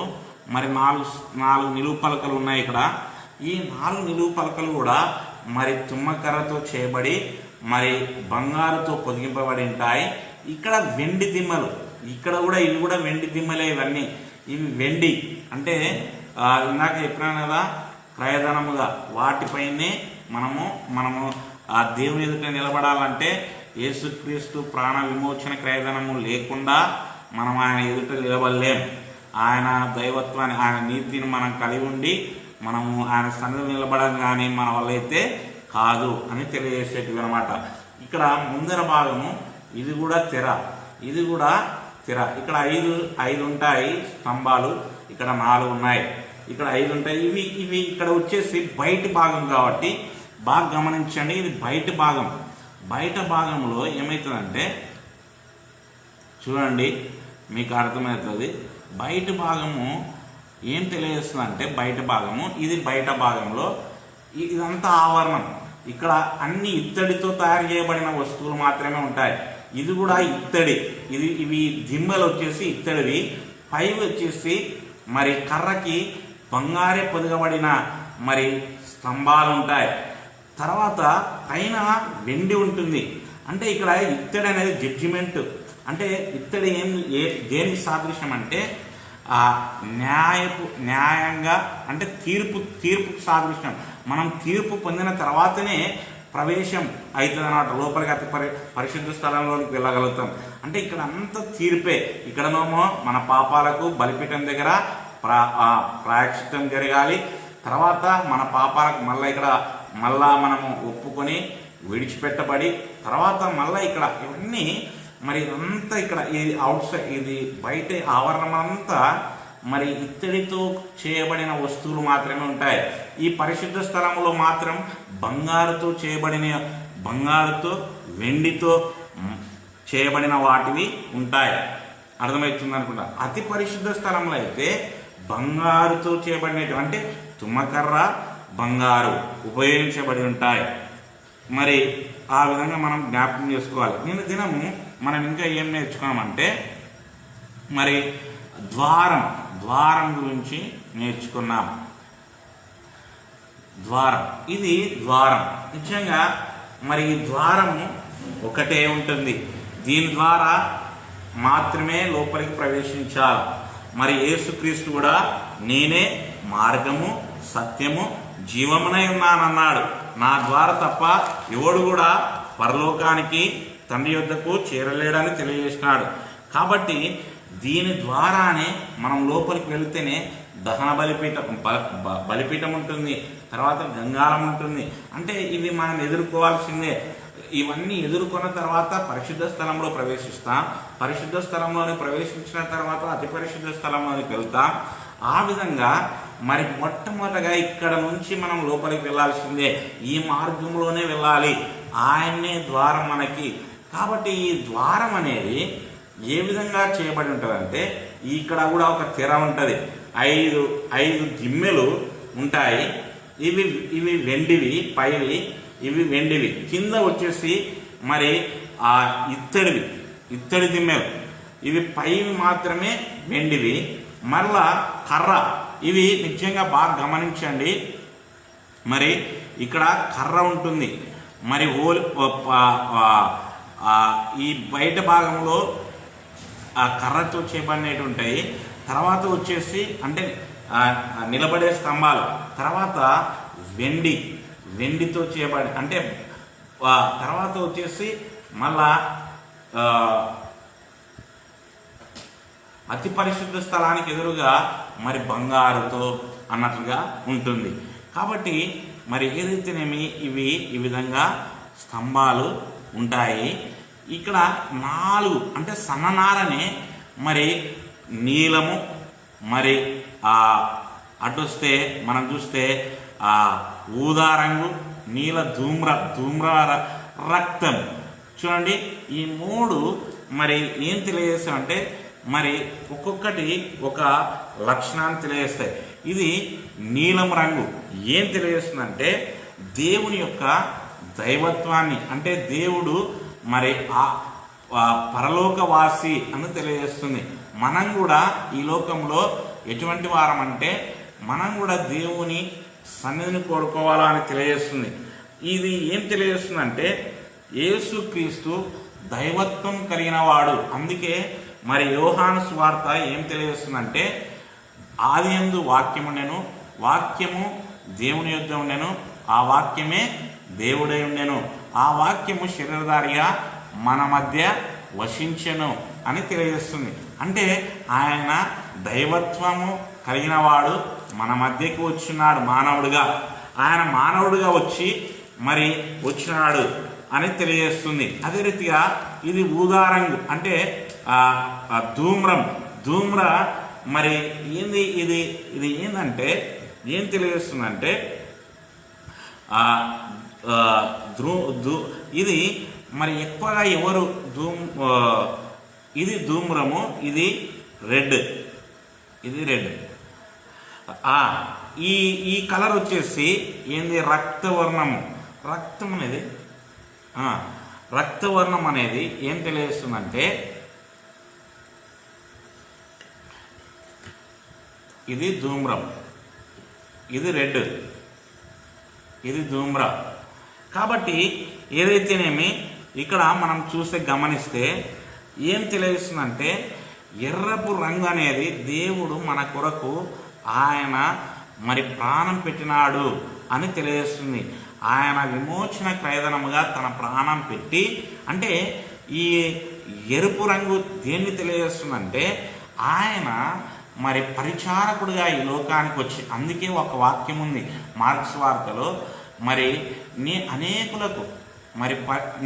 మరి 4 నిలువు పలకలు ఉన్నాయి. ఇక్కడ ఈ 4 నిలువు పలకలు కూడా మరి తుమ్మకర్రతో చేయబడి మరి బంగారుతో పొదిగింపబడి ఉంటాయి. ఇక్కడ వెండి దిమ్మలు, ఇక్కడ కూడా ఇవి కూడా వెండి దిమ్మలే. ఇవన్నీ ఇవి వెండి అంటే ఇందాక చెప్పినాను కదా, క్రయధనముగా వాటిపైనే మనము ఆ దేవుని ఎదుట నిలబడాలంటే యేసుక్రీస్తు ప్రాణ విమోచన క్రయధనము లేకుండా మనం ఆయన ఎదుట నిలబడలేం. ఆయన దైవత్వాన్ని, ఆయన నీతిని మనం కలిగి ఉండి మనము ఆయన సన్నిధిలో నిలబడం కానీ మన వల్ల అయితే కాదు అని తెలియజేసేటివి అనమాట. ఇక్కడ ముందర భాగము ఇది కూడా తెర, ఇది కూడా తెర. ఇక్కడ ఐదు ఉంటాయి స్తంభాలు, ఇక్కడ 4 ఉన్నాయి, ఇక్కడ 5 ఉంటాయి. ఇవి ఇక్కడ వచ్చేసి బయట భాగం కాబట్టి బాగా గమనించండి. ఇది బయట భాగం. బయట భాగంలో ఏమవుతుందంటే చూడండి, మీకు అర్థమవుతుంది. బయట భాగము ఏం తెలియజేస్తుంది అంటే, బయట భాగము ఇది బయట భాగంలో ఇదంతా ఆవరణం. ఇక్కడ అన్ని ఇత్తడితో తయారు చేయబడిన వస్తువులు మాత్రమే ఉంటాయి. ఇది కూడా ఇత్తడి, ఇవి దిమ్మలు వచ్చేసి ఇత్తడివి. పై వచ్చేసి మరి కర్రకి బంగారే పొదగబడిన మరి స్తంభాలు ఉంటాయి. తర్వాత పైన వెండి ఉంటుంది. అంటే ఇక్కడ ఇత్తడి అనేది జడ్జిమెంట్. అంటే ఇత్తడి దేనికి సాదృశ్యం అంటే న్యాయంగా అంటే తీర్పుకు సాదృశ్యం. మనం తీర్పు పొందిన తర్వాతనే ప్రవేశం అవుతుంది అన్నమాట, లోపలికి అతి పరిశుద్ధ స్థలంలోకి వెళ్ళగలుగుతాం. అంటే ఇక్కడ అంత తీర్పే. ఇక్కడనేమో మన పాపాలకు బలిపీఠం దగ్గర ప్రాయశ్చిత్తం జరగాలి. తర్వాత మన పాపాలకు మళ్ళా మనము ఒప్పుకొని విడిచిపెట్టబడి తర్వాత మళ్ళీ ఇక్కడ ఇవన్నీ మరి ఇదంతా ఇక్కడ ఇది అవుట్ సైడ్, ఇది బయట ఆవరణం అంతా మరి ఇత్తడితో చేయబడిన వస్తువులు మాత్రమే ఉంటాయి. ఈ పరిశుద్ధ స్థలంలో మాత్రం బంగారుతో వెండితో చేయబడిన వాటివి ఉంటాయి. అర్థమవుతుంది అనుకుంటా. అతి పరిశుద్ధ స్థలంలో అయితే బంగారుతో చేయబడినవి అంటే తుమ్మకర్ర, బంగారు ఉపయోగించబడి ఉంటాయి. మరి ఆ విధంగా మనం జ్ఞాపకం చేసుకోవాలి. నిన్న దినము మనం ఇంకా ఏం నేర్చుకున్నామంటే మరి ద్వారం గురించి నేర్చుకున్నాం. ఇది ద్వారం. నిజంగా మరి ఈ ద్వారము ఒకటే ఉంటుంది. దీని ద్వారా మాత్రమే లోపలికి ప్రవేశించాలి. మరి యేసుక్రీస్తు కూడా నేనే మార్గము, సత్యము, జీవమునై ఉన్నానన్నాడు. నా ద్వారా తప్ప ఎవడు కూడా పరలోకానికి తండ్రి యొద్దకు చేరలేడని తెలియజేసినాడు. కాబట్టి దీని ద్వారానే మనం లోపలికి వెళితేనే దహన బలిపీఠం ఉంటుంది, తర్వాత గంగాళం ఉంటుంది. అంటే ఇవి మనం ఎదుర్కోవాల్సిందే. ఇవన్నీ ఎదుర్కొన్న తర్వాత పరిశుద్ధ స్థలంలో ప్రవేశిస్తాం. పరిశుద్ధ స్థలంలోని ప్రవేశించిన తర్వాత అతి పరిశుద్ధ స్థలంలోనికి వెళ్తాం. ఆ విధంగా మరి మొట్టమొదటగా ఇక్కడ నుంచి మనం లోపలికి వెళ్ళాల్సిందే. ఈ మార్గంలోనే వెళ్ళాలి. ఆయన్నే ద్వారం మనకి. కాబట్టి ఈ ద్వారం అనేది ఏ విధంగా చేయబడి ఉంటుందంటే ఇక్కడ కూడా ఒక తెర ఉంటుంది. 5 దిమ్మెలు ఉంటాయి. ఇవి వెండివి, పైవి ఇవి వెండివి, కింద వచ్చేసి మరి ఆ ఇత్తడి దిమ్మెలు. ఇవి పైవి మాత్రమే వెండివి. మరలా కర్ర, ఇవి నిజంగా బాగా గమనించండి. మరి ఇక్కడ కర్ర ఉంటుంది. మరి ఈ బయట భాగంలో ఆ కర్రతో చేయబడినవి ఉంటాయి. తర్వాత వచ్చేసి అంటే నిలబడే స్తంభాలు. తర్వాత వెండితో చేయబడి అంటే తర్వాత వచ్చేసి మళ్ళా అతి పరిశుద్ధ స్థలానికి ఎదురుగా మరి బంగారుతో అన్నట్లుగా ఉంటుంది. కాబట్టి మరి ఏదైతేనేమి ఇవి ఈ విధంగా స్తంభాలు ఉంటాయి. ఇక్కడ 4 అంటే సన్ననారనే మరి నీలము, మరి అటొస్తే మనం చూస్తే ఊదా రంగు, నీల ధూమ్ర రక్తం. చూడండి, ఈ 3 మరి ఏం తెలియజేస్తాయంటే మరి ఒక్కొక్కటి ఒక లక్షణాన్ని తెలియజేస్తాయి. ఇది నీలం రంగు ఏం తెలియజేస్తుందంటే దేవుని యొక్క దైవత్వాన్ని, అంటే దేవుడు మరి పరలోకవాసి అని తెలియజేస్తుంది. మనం కూడా ఈ లోకంలో ఎటువంటి వారం అంటే మనం కూడా దేవుని సన్నిధిని కోరుకోవాలా అని తెలియజేస్తుంది. ఇది ఏం తెలియజేస్తుందంటే యేసుక్రీస్తు దైవత్వం కలిగిన వాడు. అందుకే మరి యోహాను సువార్త ఏం తెలియజేస్తుందంటే ఆదియందు వాక్యము ఉండెను, వాక్యము దేవుని యొద్ద ఉండెను, ఆ వాక్యమే దేవుడై ఉండెను, ఆ వాక్యము శరీరధారిగా మన మధ్య వసించెను అని తెలియజేస్తుంది. అంటే ఆయన దైవత్వము కలిగిన వాడు మన మధ్యకి వచ్చినాడు మానవుడిగా. ఆయన మానవుడిగా వచ్చి మరి వచ్చినాడు అని తెలియజేస్తుంది. అదే రీతిగా ఇది ఊదారంగు అంటే ధూమ్ర మరి ఏంది ఇది ఇది ఏంటంటే ఏం తెలియజేస్తుందంటే ఇది మరి ఎక్కువగా ఎవరు ఇది ధూమ్రము, ఇది రెడ్, ఇది రెడ్. ఈ కలర్ వచ్చేసి ఏంది రక్తవర్ణము. రక్తం అనేది రక్తవర్ణం అనేది ఏం తెలియజేస్తుందంటే ఇది ధూమ్రం, ఇది రెడ్, ఇది ధూమ్ర. కాబట్టి ఏదైతేనేమి ఇక్కడ మనం చూస్తే గమనిస్తే ఏం తెలియజేస్తుందంటే ఎర్రపు రంగు అనేది దేవుడు మన కొరకు ఆయన మరి ప్రాణం పెట్టినాడు అని తెలియజేస్తుంది. ఆయన విమోచన క్రయధనముగా తన ప్రాణం పెట్టి, అంటే ఈ ఎరుపు రంగు దేన్ని తెలియజేస్తుందంటే ఆయన మరి పరిచారకుడిగా ఈ లోకానికి వచ్చి, అందుకే ఒక వాక్యం ఉంది మార్క్స్ వార్తలో, మరి అనేకులకు మరి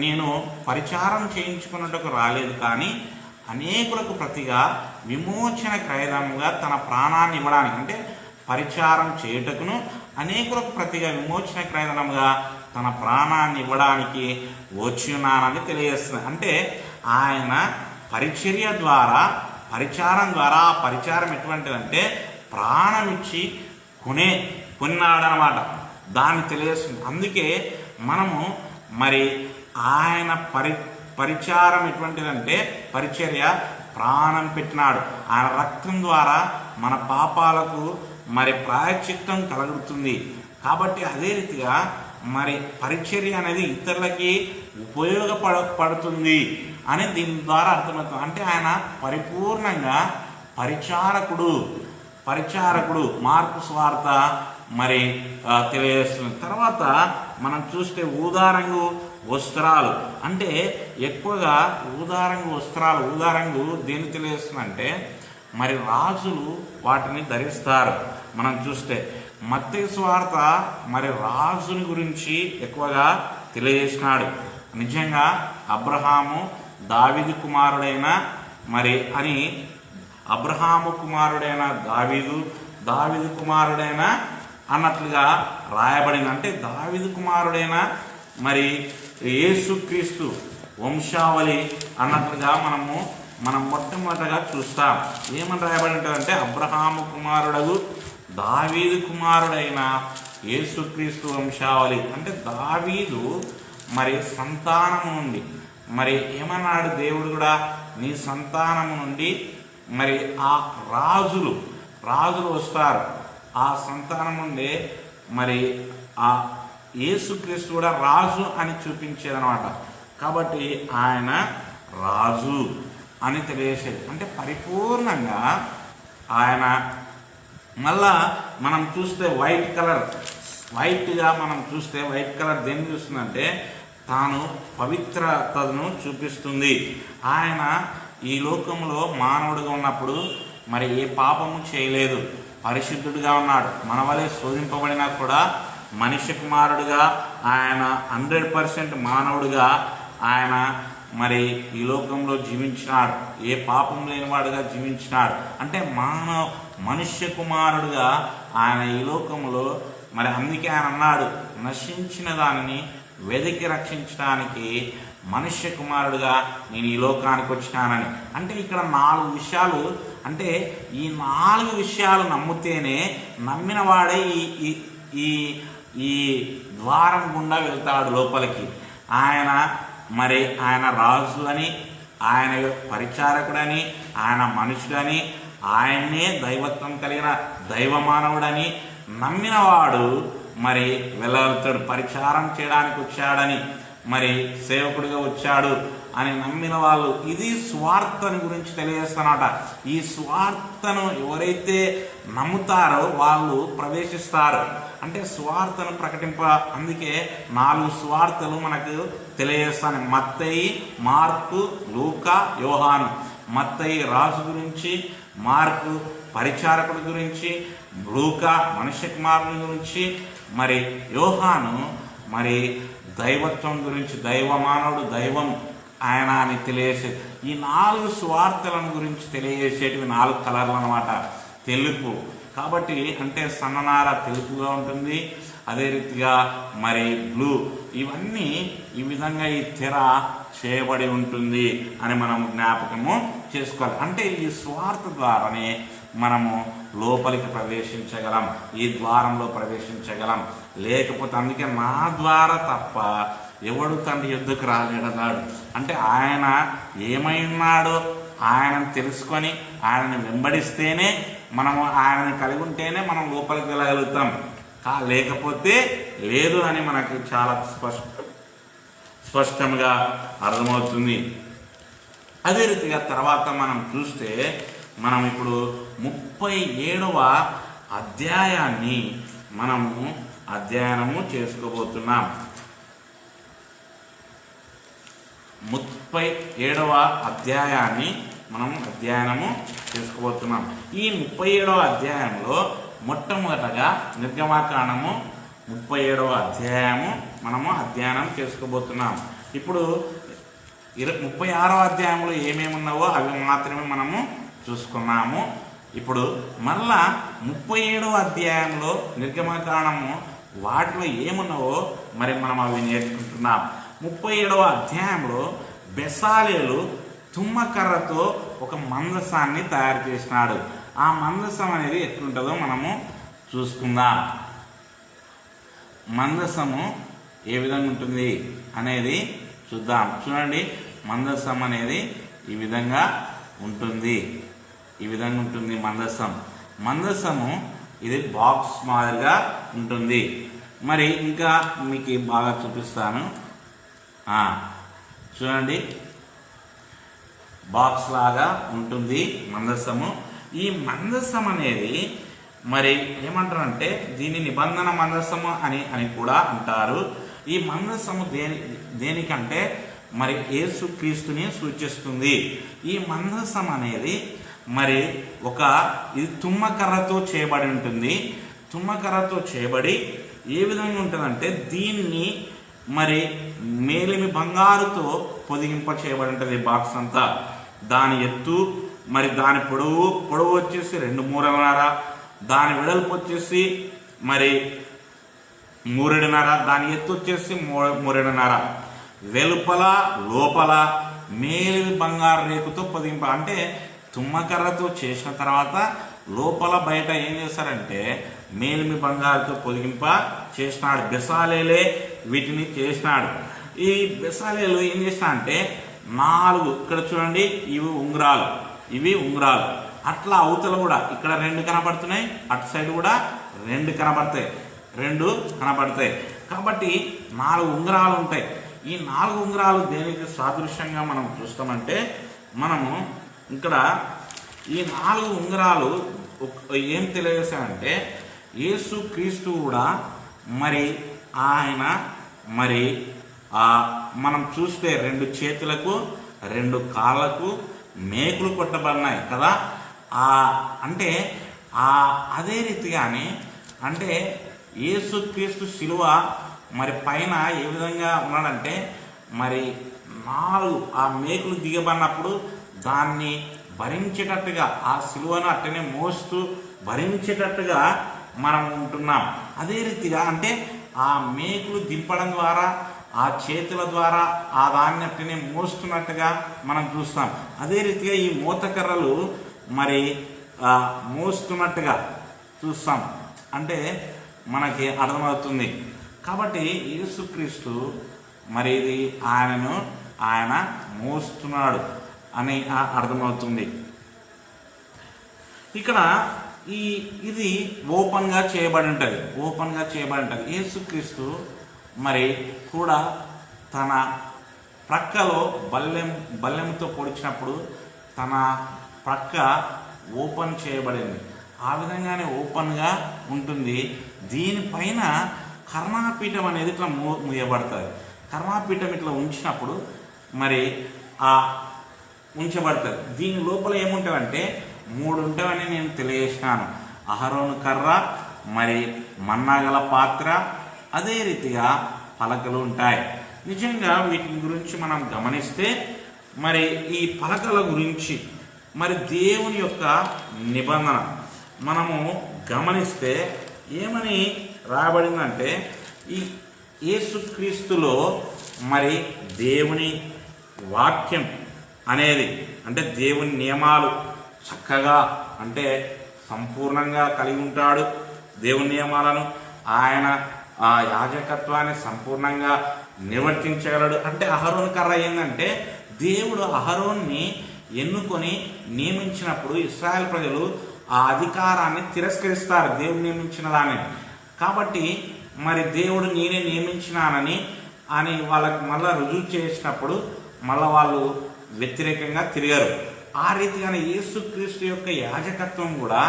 నేను పరిచారం చేయించుకున్నట్టుకు రాలేదు కానీ అనేకులకు ప్రతిగా విమోచన క్రయధనముగా తన ప్రాణాన్ని ఇవ్వడానికి, అంటే పరిచారం చేయుటకును అనేకులకు ప్రతిగా విమోచన క్రయధనముగా తన ప్రాణాన్ని ఇవ్వడానికి వచ్చి ఉన్నానని తెలియజేస్తుంది. అంటే ఆయన పరిచర్య ద్వారా, పరిచారం ద్వారా, ఆ పరిచారం ఎటువంటిదంటే ప్రాణం ఇచ్చి కొన్నాడనమాట, దాన్ని తెలియజేస్తుంది. అందుకే మనము మరి ఆయన పరిచారం ఎటువంటిదంటే పరిచర్య, ప్రాణం పెట్టినాడు. ఆయన రక్తం ద్వారా మన పాపాలకు మరి ప్రాయశ్చిత్తం కలుగుతుంది. కాబట్టి అదే రీతిగా మరి పరిచర్య అనేది ఇతరులకి ఉపయోగపడుతుంది అని దీని ద్వారా అర్థమవుతుంది. అంటే ఆయన పరిపూర్ణంగా పరిచారకుడు మార్కు సువార్త మరి తెలియజేస్తుంది. తర్వాత మనం చూస్తే ఊదారంగు వస్త్రాలు, అంటే ఎక్కువగా ఊదారంగు వస్త్రాలు, ఊదారంగు దేన్ని తెలియజేస్తుందంటే మరి రాజులు వాటిని ధరిస్తారు. మనం చూస్తే మత్తయి సువార్త మరి రాజుని గురించి ఎక్కువగా తెలియజేసినాడు. నిజంగా అబ్రహాము దావీదు కుమారుడైన మరి అని, అబ్రహాము కుమారుడైన దావీదు కుమారుడైన అన్నట్లుగా రాయబడింది. అంటే దావీదు కుమారుడైన మరి యేసుక్రీస్తు వంశావళి అన్నట్లుగా మనం మొట్టమొదటగా చూస్తాం. ఏమని రాయబడి ఉంటుందంటే అబ్రహాము కుమారుడగు దావీదు కుమారుడైన యేసుక్రీస్తు వంశావళి. అంటే దావీదు మరి సంతానము నుండి మరి ఏమన్నాడు దేవుడు కూడా, నీ సంతానము నుండి మరి ఆ రాజులు వస్తారు, ఆ సంతానం నుండే మరి ఆ యేసుక్రీస్తు కూడా రాజు అని చూపించేదనమాట. కాబట్టి ఆయన రాజు అని తెలియజేసేది. అంటే పరిపూర్ణంగా ఆయన మళ్ళా మనం చూస్తే వైట్గా మనం చూస్తే వైట్ కలర్ దేన్ని చూస్తుందంటే తాను పవిత్రతను చూపిస్తుంది. ఆయన ఈ లోకంలో మానవుడిగా ఉన్నప్పుడు మరి ఏ పాపము చేయలేదు, పరిశుద్ధుడిగా ఉన్నాడు. మన వలె శోధింపబడినా కూడా మనిషి కుమారుడిగా ఆయన 100% మానవుడిగా ఆయన మరి ఈ లోకంలో జీవించినాడు, ఏ పాపం లేనివాడుగా జీవించినాడు. అంటే మనుష్య కుమారుడుగా ఆయన ఈ లోకంలో మరి అందుకే ఆయన అన్నాడు, నశించిన దానిని వెదికి రక్షించడానికి మనుష్య కుమారుడుగా నేను ఈ లోకానికి వచ్చినానని. అంటే ఇక్కడ 4 విషయాలు, అంటే ఈ 4 విషయాలు నమ్మితేనే నమ్మిన వాడే ఈ ద్వారం గుండా వెళ్తాడు లోపలికి. ఆయన రాజు అని, ఆయన పరిచారకుడని, ఆయన మనుషుడని, ఆయన్నే దైవత్వం కలిగిన దైవమానవుడని నమ్మినవాడు మరి వెళ్ళగలుగుతాడు. పరిచారం చేయడానికి వచ్చాడని, మరి సేవకుడిగా వచ్చాడు అని నమ్మిన వాళ్ళు ఇది స్వార్థను గురించి తెలియజేస్తానట. ఈ స్వార్థను ఎవరైతే నమ్ముతారో వాళ్ళు ప్రవేశిస్తారు. అంటే స్వార్థను ప్రకటింప, అందుకే 4 స్వార్థలు మనకు తెలియజేస్తాను. మత్తయి, మార్కు, లూకా, యోహాను. మత్తయి రాజు గురించి, మార్కు పరిచారకుడి గురించి, లూకా మనుష్య కుమారుని గురించి, మరి యోహాను మరి దైవత్వం గురించి, దైవమానవుడు, దైవం ఆయన అని తెలియజేసే ఈ 4 స్వార్థలను గురించి తెలియజేసేటివి 4 కలర్లు అన్నమాట. తెలుపు కాబట్టి అంటే సన్ననార తెలుపుగా ఉంటుంది. అదే రీతిగా మరి బ్లూ, ఇవన్నీ ఈ విధంగా ఈ తెర చేయబడి ఉంటుంది అని మనం జ్ఞాపకము చేసుకోవాలి. అంటే ఈ స్వార్థ ద్వారానే మనము లోపలికి ప్రవేశించగలం, ఈ ద్వారంలో ప్రవేశించగలం. లేకపోతే అందుకే నా ద్వారా తప్ప ఎవడు తండ్రి యుద్ధకు రాలేడన్నాడు. అంటే ఆయన ఏమై ఉన్నాడో ఆయనను తెలుసుకొని ఆయనను వెంబడిస్తేనే, మనము ఆయనని కలిగి ఉంటేనే మనం లోపలికి వెళ్ళగలుగుతాం. లేకపోతే లేదు అని మనకు చాలా స్పష్టంగా అర్థమవుతుంది. అదే రీతిగా తర్వాత మనం చూస్తే మనం ఇప్పుడు 37వ అధ్యాయాన్ని మనము అధ్యయనము చేసుకోబోతున్నాం. 37వ అధ్యాయాన్ని మనం అధ్యయనము చేసుకోబోతున్నాం. ఈ 37వ అధ్యాయంలో మొట్టమొదటగా నిర్గమాకాండము 37వ అధ్యాయము మనము అధ్యయనం చేసుకోబోతున్నాం. ఇప్పుడు 36వ అధ్యాయంలో ఏమేమి ఉన్నావో అవి మాత్రమే మనము చూసుకున్నాము. ఇప్పుడు మరలా 37వ అధ్యాయంలో నిర్గమకాండము వాటిలో ఏమున్నావో మరి మనం అవి నేర్చుకుంటున్నాం. 37వ అధ్యాయంలో బెసాలేలు తుమ్మకర్రతో ఒక మందసాన్ని తయారు చేసినాడు. ఆ మందసం అనేది ఎట్లుంటుందో మనము చూసుకుందాం. మందసము ఏ విధంగా ఉంటుంది అనేది చూద్దాం. చూడండి, మందసం అనేది ఈ విధంగా ఉంటుంది. ఈ విధంగా ఉంటుంది మందసం. మందసము ఇది బాక్స్ మాదిరిగా ఉంటుంది. మరి ఇంకా మీకు బాగా చూపిస్తాను. చూడండి, బాక్స్ లాగా ఉంటుంది మందసము. ఈ మందసం అనేది మరి ఏమంటారంటే దీన్ని నిబంధన మందసము అని కూడా అంటారు. ఈ మందసము దేనికంటే మరి యేసుక్రీస్తుని సూచిస్తుంది. ఈ మందసం అనేది మరి ఇది తుమ్మకర్రతో చేయబడి ఉంటుంది. తుమ్మకర్రతో చేయబడి ఏ విధంగా ఉంటుందంటే దీన్ని మరి మేలిమి బంగారుతో పొదిగింప చేయబడి ఉంటుంది బాక్స్ అంతా. దాని ఎత్తు మరి దాని పొడవు వచ్చేసి 2 మూరలున్నర, దాని వెడల్పు వచ్చేసి మరి 3.5, దాని ఎత్తు వచ్చేసి 3.5. వెలుపల లోపల మేలిమి బంగారు రేకుతో పొదిగింప, అంటే తుమ్మకర్రతో చేసిన తర్వాత లోపల బయట ఏం చేస్తారంటే మేలిమి బంగారుతో పొదిగింప చేసినాడు. బెసాలేలే వీటిని చేసినాడు. ఈ బెసాలేలు ఏం చేసినా అంటే 4 ఇక్కడ చూడండి, ఇవి ఉంగరాలు. అట్లా అవతల కూడా ఇక్కడ 2 కనబడుతున్నాయి, అటు సైడ్ కూడా 2 కనబడతాయి. కాబట్టి 4 ఉంగరాలు ఉంటాయి. ఈ 4 ఉంగరాలు దేనికి సాదృశ్యంగా మనం చూస్తామంటే మనము ఇక్కడ ఈ 4 ఉంగరాలు ఏం తెలియజేశాయంటే యేసుక్రీస్తు కూడా మరి ఆయన మరి మనం చూస్తే 2 చేతులకు 2 కాళ్ళకు మేకులు కొట్టబడినాయి కదా. అంటే అదే రీతిగానే అంటే యేసుక్రీస్తు శిలువ మరి పైన ఏ విధంగా ఉన్నాడంటే మరి 4 ఆ మేకులు దిగబడినప్పుడు దాన్ని భరించేటట్టుగా ఆ శిలువను అట్టనే మోస్తూ భరించేటట్టుగా మనం ఉంటున్నాం. అదే రీతిగా అంటే ఆ మేకులు దింపడం ద్వారా ఆ చేతుల ద్వారా ఆ దాన్ని అట్టనే మోస్తున్నట్టుగా మనం చూస్తాం. అదే రీతిగా ఈ మోతకర్రలు మరి మోస్తున్నట్టుగా చూస్తాం. అంటే మనకి అర్థమవుతుంది. కాబట్టి యేసుక్రీస్తు మరి ఇది ఆయన మోస్తున్నాడు అని అర్థమవుతుంది. ఇక్కడ ఇది ఓపెన్గా చేయబడి ఉంటుంది. యేసుక్రీస్తు మరి కూడా తన ప్రక్కలో బల్లెంతో పొడిచినప్పుడు తన ప్రక్క ఓపెన్ చేయబడింది. ఆ విధంగానే ఓపెన్గా ఉంటుంది. దీనిపైన కర్ణాపీఠం అనేది ఇట్లా మూయబడుతుంది. కర్ణాపీఠం ఇట్లా ఉంచినప్పుడు మరి ఉంచబడుతుంది. దీని లోపల ఏముంటాయంటే 3 ఉంటాయని నేను తెలియజేసినాను. అహరోను కర్ర, మరి మన్నాగల పాత్ర, అదే రీతిగా పలకలు ఉంటాయి. నిజంగా వీటి గురించి మనం గమనిస్తే మరి ఈ పలకల గురించి మరి దేవుని యొక్క నిబంధన మనము గమనిస్తే ఏమని రాయబడిందంటే ఈ యేసుక్రీస్తులో మరి దేవుని వాక్యం అనేది అంటే దేవుని నియమాలు చక్కగా అంటే సంపూర్ణంగా కలిగి ఉంటాడు. దేవుని నియమాలను ఆయన ఆ యాజకత్వాన్ని సంపూర్ణంగా నిర్వర్తించగలడు. అంటే అహరోను కర్ర ఏంటంటే దేవుడు అహరోన్ని ఎన్నుకొని నియమించినప్పుడు ఇశ్రాయేల్ ప్రజలు ఆ అధికారాన్ని తిరస్కరిస్తారు, దేవుడు నియమించిన దాన్ని. కాబట్టి మరి దేవుడు నేనే నియమించినానని వాళ్ళకి మళ్ళీ రుజువు చేసినప్పుడు మళ్ళీ వాళ్ళు వ్యతిరేకంగా తిరిగారు. ఆ రీతిగానే యేసుక్రీస్తు యొక్క యాజకత్వం కూడా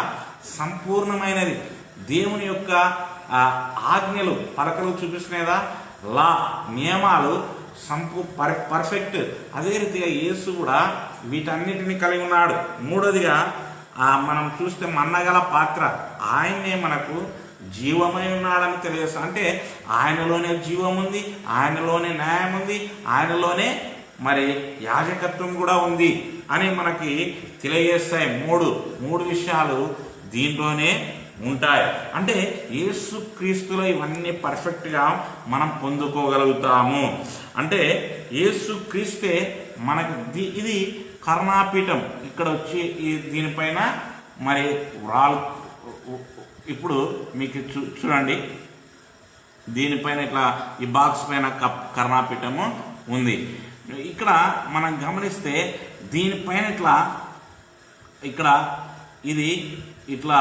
సంపూర్ణమైనది. దేవుని యొక్క ఆజ్ఞలు పలకలు చూపిస్తున్నాయిదా, లా నియమాలు పర్ఫెక్ట్. అదే రీతిగా యేసు కూడా వీటన్నిటిని కలిగి ఉన్నాడు. మూడోదిగా మనం చూస్తే మన్నగల పాత్ర, ఆయన్నే మనకు జీవమై ఉన్నాడని తెలియజేస్తాం. అంటే ఆయనలోనే జీవం ఉంది, ఆయనలోనే న్యాయం ఉంది, ఆయనలోనే మరి యాజకత్వం కూడా ఉంది అని మనకి తెలియజేస్తాయి. మూడు విషయాలు దీంట్లోనే ఉంటాయి. అంటే యేసుక్రీస్తులో ఇవన్నీ పర్ఫెక్ట్గా మనం పొందుకోగలుగుతాము. అంటే యేసుక్రీస్తే మనకు ఇది కర్ణాపీఠం. ఇక్కడ వచ్చి దీనిపైన మరి ఇప్పుడు మీకు చూడండి, దీనిపైన ఇట్లా ఈ బాక్స్ పైన కర్ణాపీఠము ఉంది. ఇక్కడ మనం గమనిస్తే దీనిపైన ఇక్కడ ఇది ఇట్లా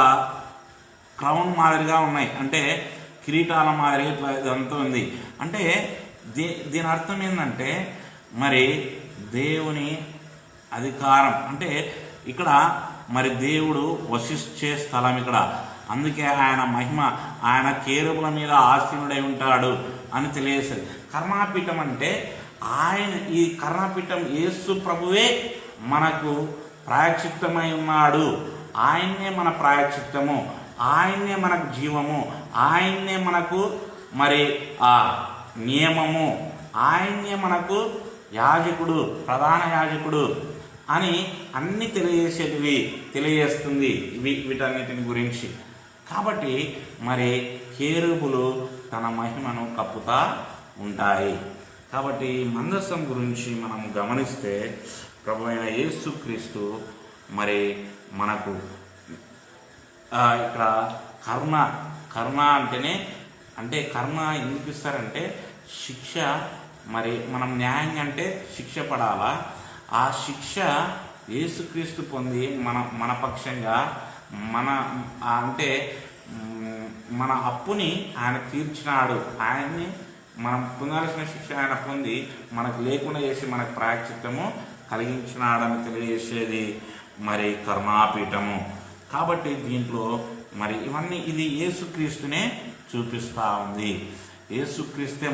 క్రౌన్ మాదిరిగా ఉన్నాయి, అంటే కిరీటాల మాదిరి ఇట్లా ఇదంతా ఉంది. అంటే దీని అర్థం ఏంటంటే మరి దేవుని అధికారం, అంటే ఇక్కడ మరి దేవుడు వసిష్ఠే స్థలం ఇక్కడ. అందుకే ఆయన మహిమ, ఆయన కేరుబుల మీద ఆసీనుడై ఉంటాడు అని తెలియజేస్తుంది. కర్ణాపీఠం అంటే ఈ కర్ణాపీఠం యేసు ప్రభువే మనకు ప్రాయశ్చిత్తమై ఉన్నాడు. ఆయన్నే మన ప్రాయశ్చిత్తము, ఆయన్నే మనకు జీవము, ఆయన్నే మనకు మరి ఆ నియమము, ఆయన్నే మనకు యాజకుడు, ప్రధాన యాజకుడు అని అన్ని తెలియజేస్తుంది వీటన్నిటిని గురించి. కాబట్టి మరి కేరుబులు తన మహిమను కప్పుతా ఉంటాయి. కాబట్టి మందసం గురించి మనం గమనిస్తే ప్రభు అయిన యేసుక్రీస్తు మరి మనకు ఇక్కడ కర్ణ అంటేనే, అంటే కర్ణ ఎందుకు ఇస్తారంటే శిక్ష. మరి మనం న్యాయంగా అంటే శిక్ష పడాలా, ఆ శిక్ష యేసుక్రీస్తు పొంది మన పక్షంగా అంటే మన అప్పుని ఆయన తీర్చినాడు. ఆయన్ని మనం పొందాల్సిన శిక్ష ఆయన పొంది మనకు లేకుండా చేసి మనకు ప్రాయశ్చిత్తము కలిగించినాడని తెలియజేసేది మరి కరుణాపీఠము. కాబట్టి దీంట్లో మరి ఇవన్నీ ఇది యేసుక్రీస్తునే చూపిస్తూ ఉంది. యేసుక్రీస్తే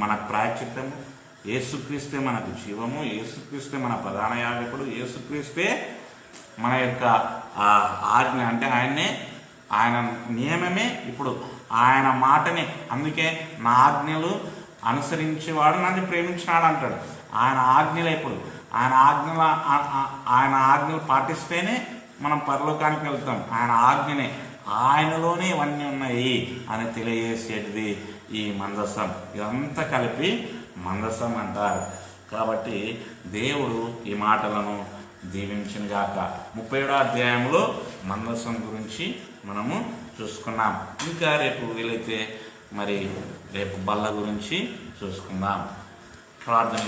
మన ప్రాయశ్చిత్తము, యేసుక్రీస్తే మనకు జీవము, యేసుక్రీస్తే మన ప్రధాన యాజకుడు, యేసుక్రీస్తే మన యొక్క ఆజ్ఞ, అంటే ఆయన నియమమే ఇప్పుడు ఆయన మాటనే. అందుకే నా ఆజ్ఞలు అనుసరించేవాడు నన్ను ప్రేమించినాడు అంటాడు. ఆయన ఆజ్ఞలే ఇప్పుడు ఆయన ఆజ్ఞలు పాటిస్తేనే మనం పరలోకానికి వెళ్తాం. ఆయన ఆజ్ఞనే, ఆయనలోనే ఇవన్నీ ఉన్నాయి అని తెలియజేసేది ఈ మందసం. ఇదంతా కలిపి మందసం అంటారు. కాబట్టి దేవుడు ఈ మాటలను దీవించినగాక. 37వ అధ్యాయంలో మందసం గురించి మనము చూసుకున్నాం. ఇంకా రేపు వీలైతే మరి రేపు బల్ల గురించి చూసుకుందాం. ప్రార్థన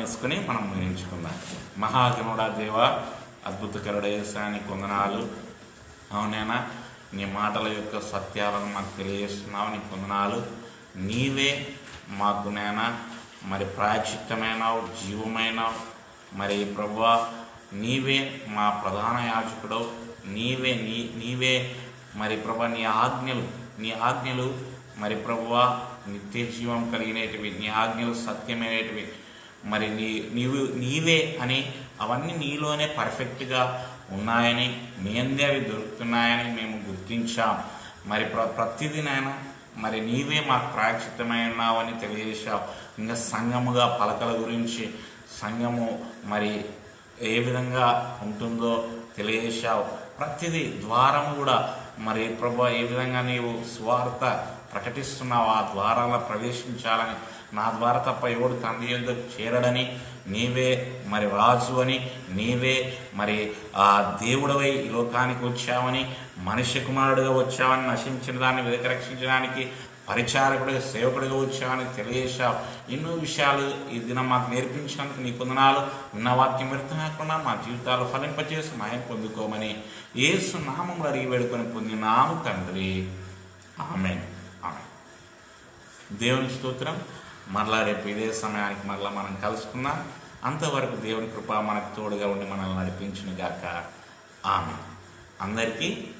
చేసుకొని మనం ముగించుకుందాం. మహాగణుడా దేవ, అద్భుతకరుడ యేసయ్యా నీకు వందనాలు. అవునైనా నీ మాటల యొక్క సత్యాలను మాకు తెలియజేస్తున్నావు, నీకు వందనాలు. నీవే మాకు నైనా మరి ప్రాయశ్చిత్తమైనవు, జీవమైనవు. మరి ప్రభువా నీవే మా ప్రధాన యాజకుడవు, నీవే మరి ప్రభా నీ ఆజ్ఞలు మరి ప్రభువా నిత్య జీవం కలిగినటివి, నీ ఆజ్ఞలు సత్యమైనటివి. మరి నీవే అని అవన్నీ నీలోనే పర్ఫెక్ట్గా ఉన్నాయని, మీ అందే అవి దొరుకుతున్నాయని మేము గుర్తించాం. మరి ప్రతిదినైనా మరి నీవే మాకు ప్రాయశ్చిత్తమైనావని తెలియజేశావు. ఇంకా సంఘముగా పలకల గురించి, సంఘము మరి ఏ విధంగా ఉంటుందో తెలియజేశావు. ప్రతిదీ ద్వారము కూడా మరి ప్రభువా ఏ విధంగా నీవు స్వార్థ ప్రకటిస్తున్నావు, ఆ ద్వారాల్లో ప్రవేశించాలని, నా ద్వారా తప్ప ఎవడు తండ్రి యొద్దకు చేరడని, నీవే మరి రాజు అని, నీవే మరి ఆ దేవుడవై ఈ లోకానికి వచ్చావని, మనిషి కుమారుడిగా వచ్చావని, నశించిన దాన్ని వెదకి రక్షించడానికి పరిచారకుడిగా సేవకుడిగా వచ్చావని తెలియజేశావు. ఎన్నో విషయాలు ఈ దినం మాకు నేర్పించినందుకు నీకు వందనాలు. ఉన్న వాక్యం వ్యర్థం కాకుండా మా జీవితాలు ఫలింపచేసి మాయం పొందుకోమని యేసు నామములో అడిగి వేడుకొని పొందినాము తండ్రి. ఆమేన్. ఆమేన్. దేవుని స్తోత్రం. మరలా రేపు ఇదే సమయానికి మరలా మనం కలుసుకుందాం. అంతవరకు దేవుని కృప మనకు తోడుగా ఉండి మనల్ని నడిపించును గాక. ఆమేన్. అందరికీ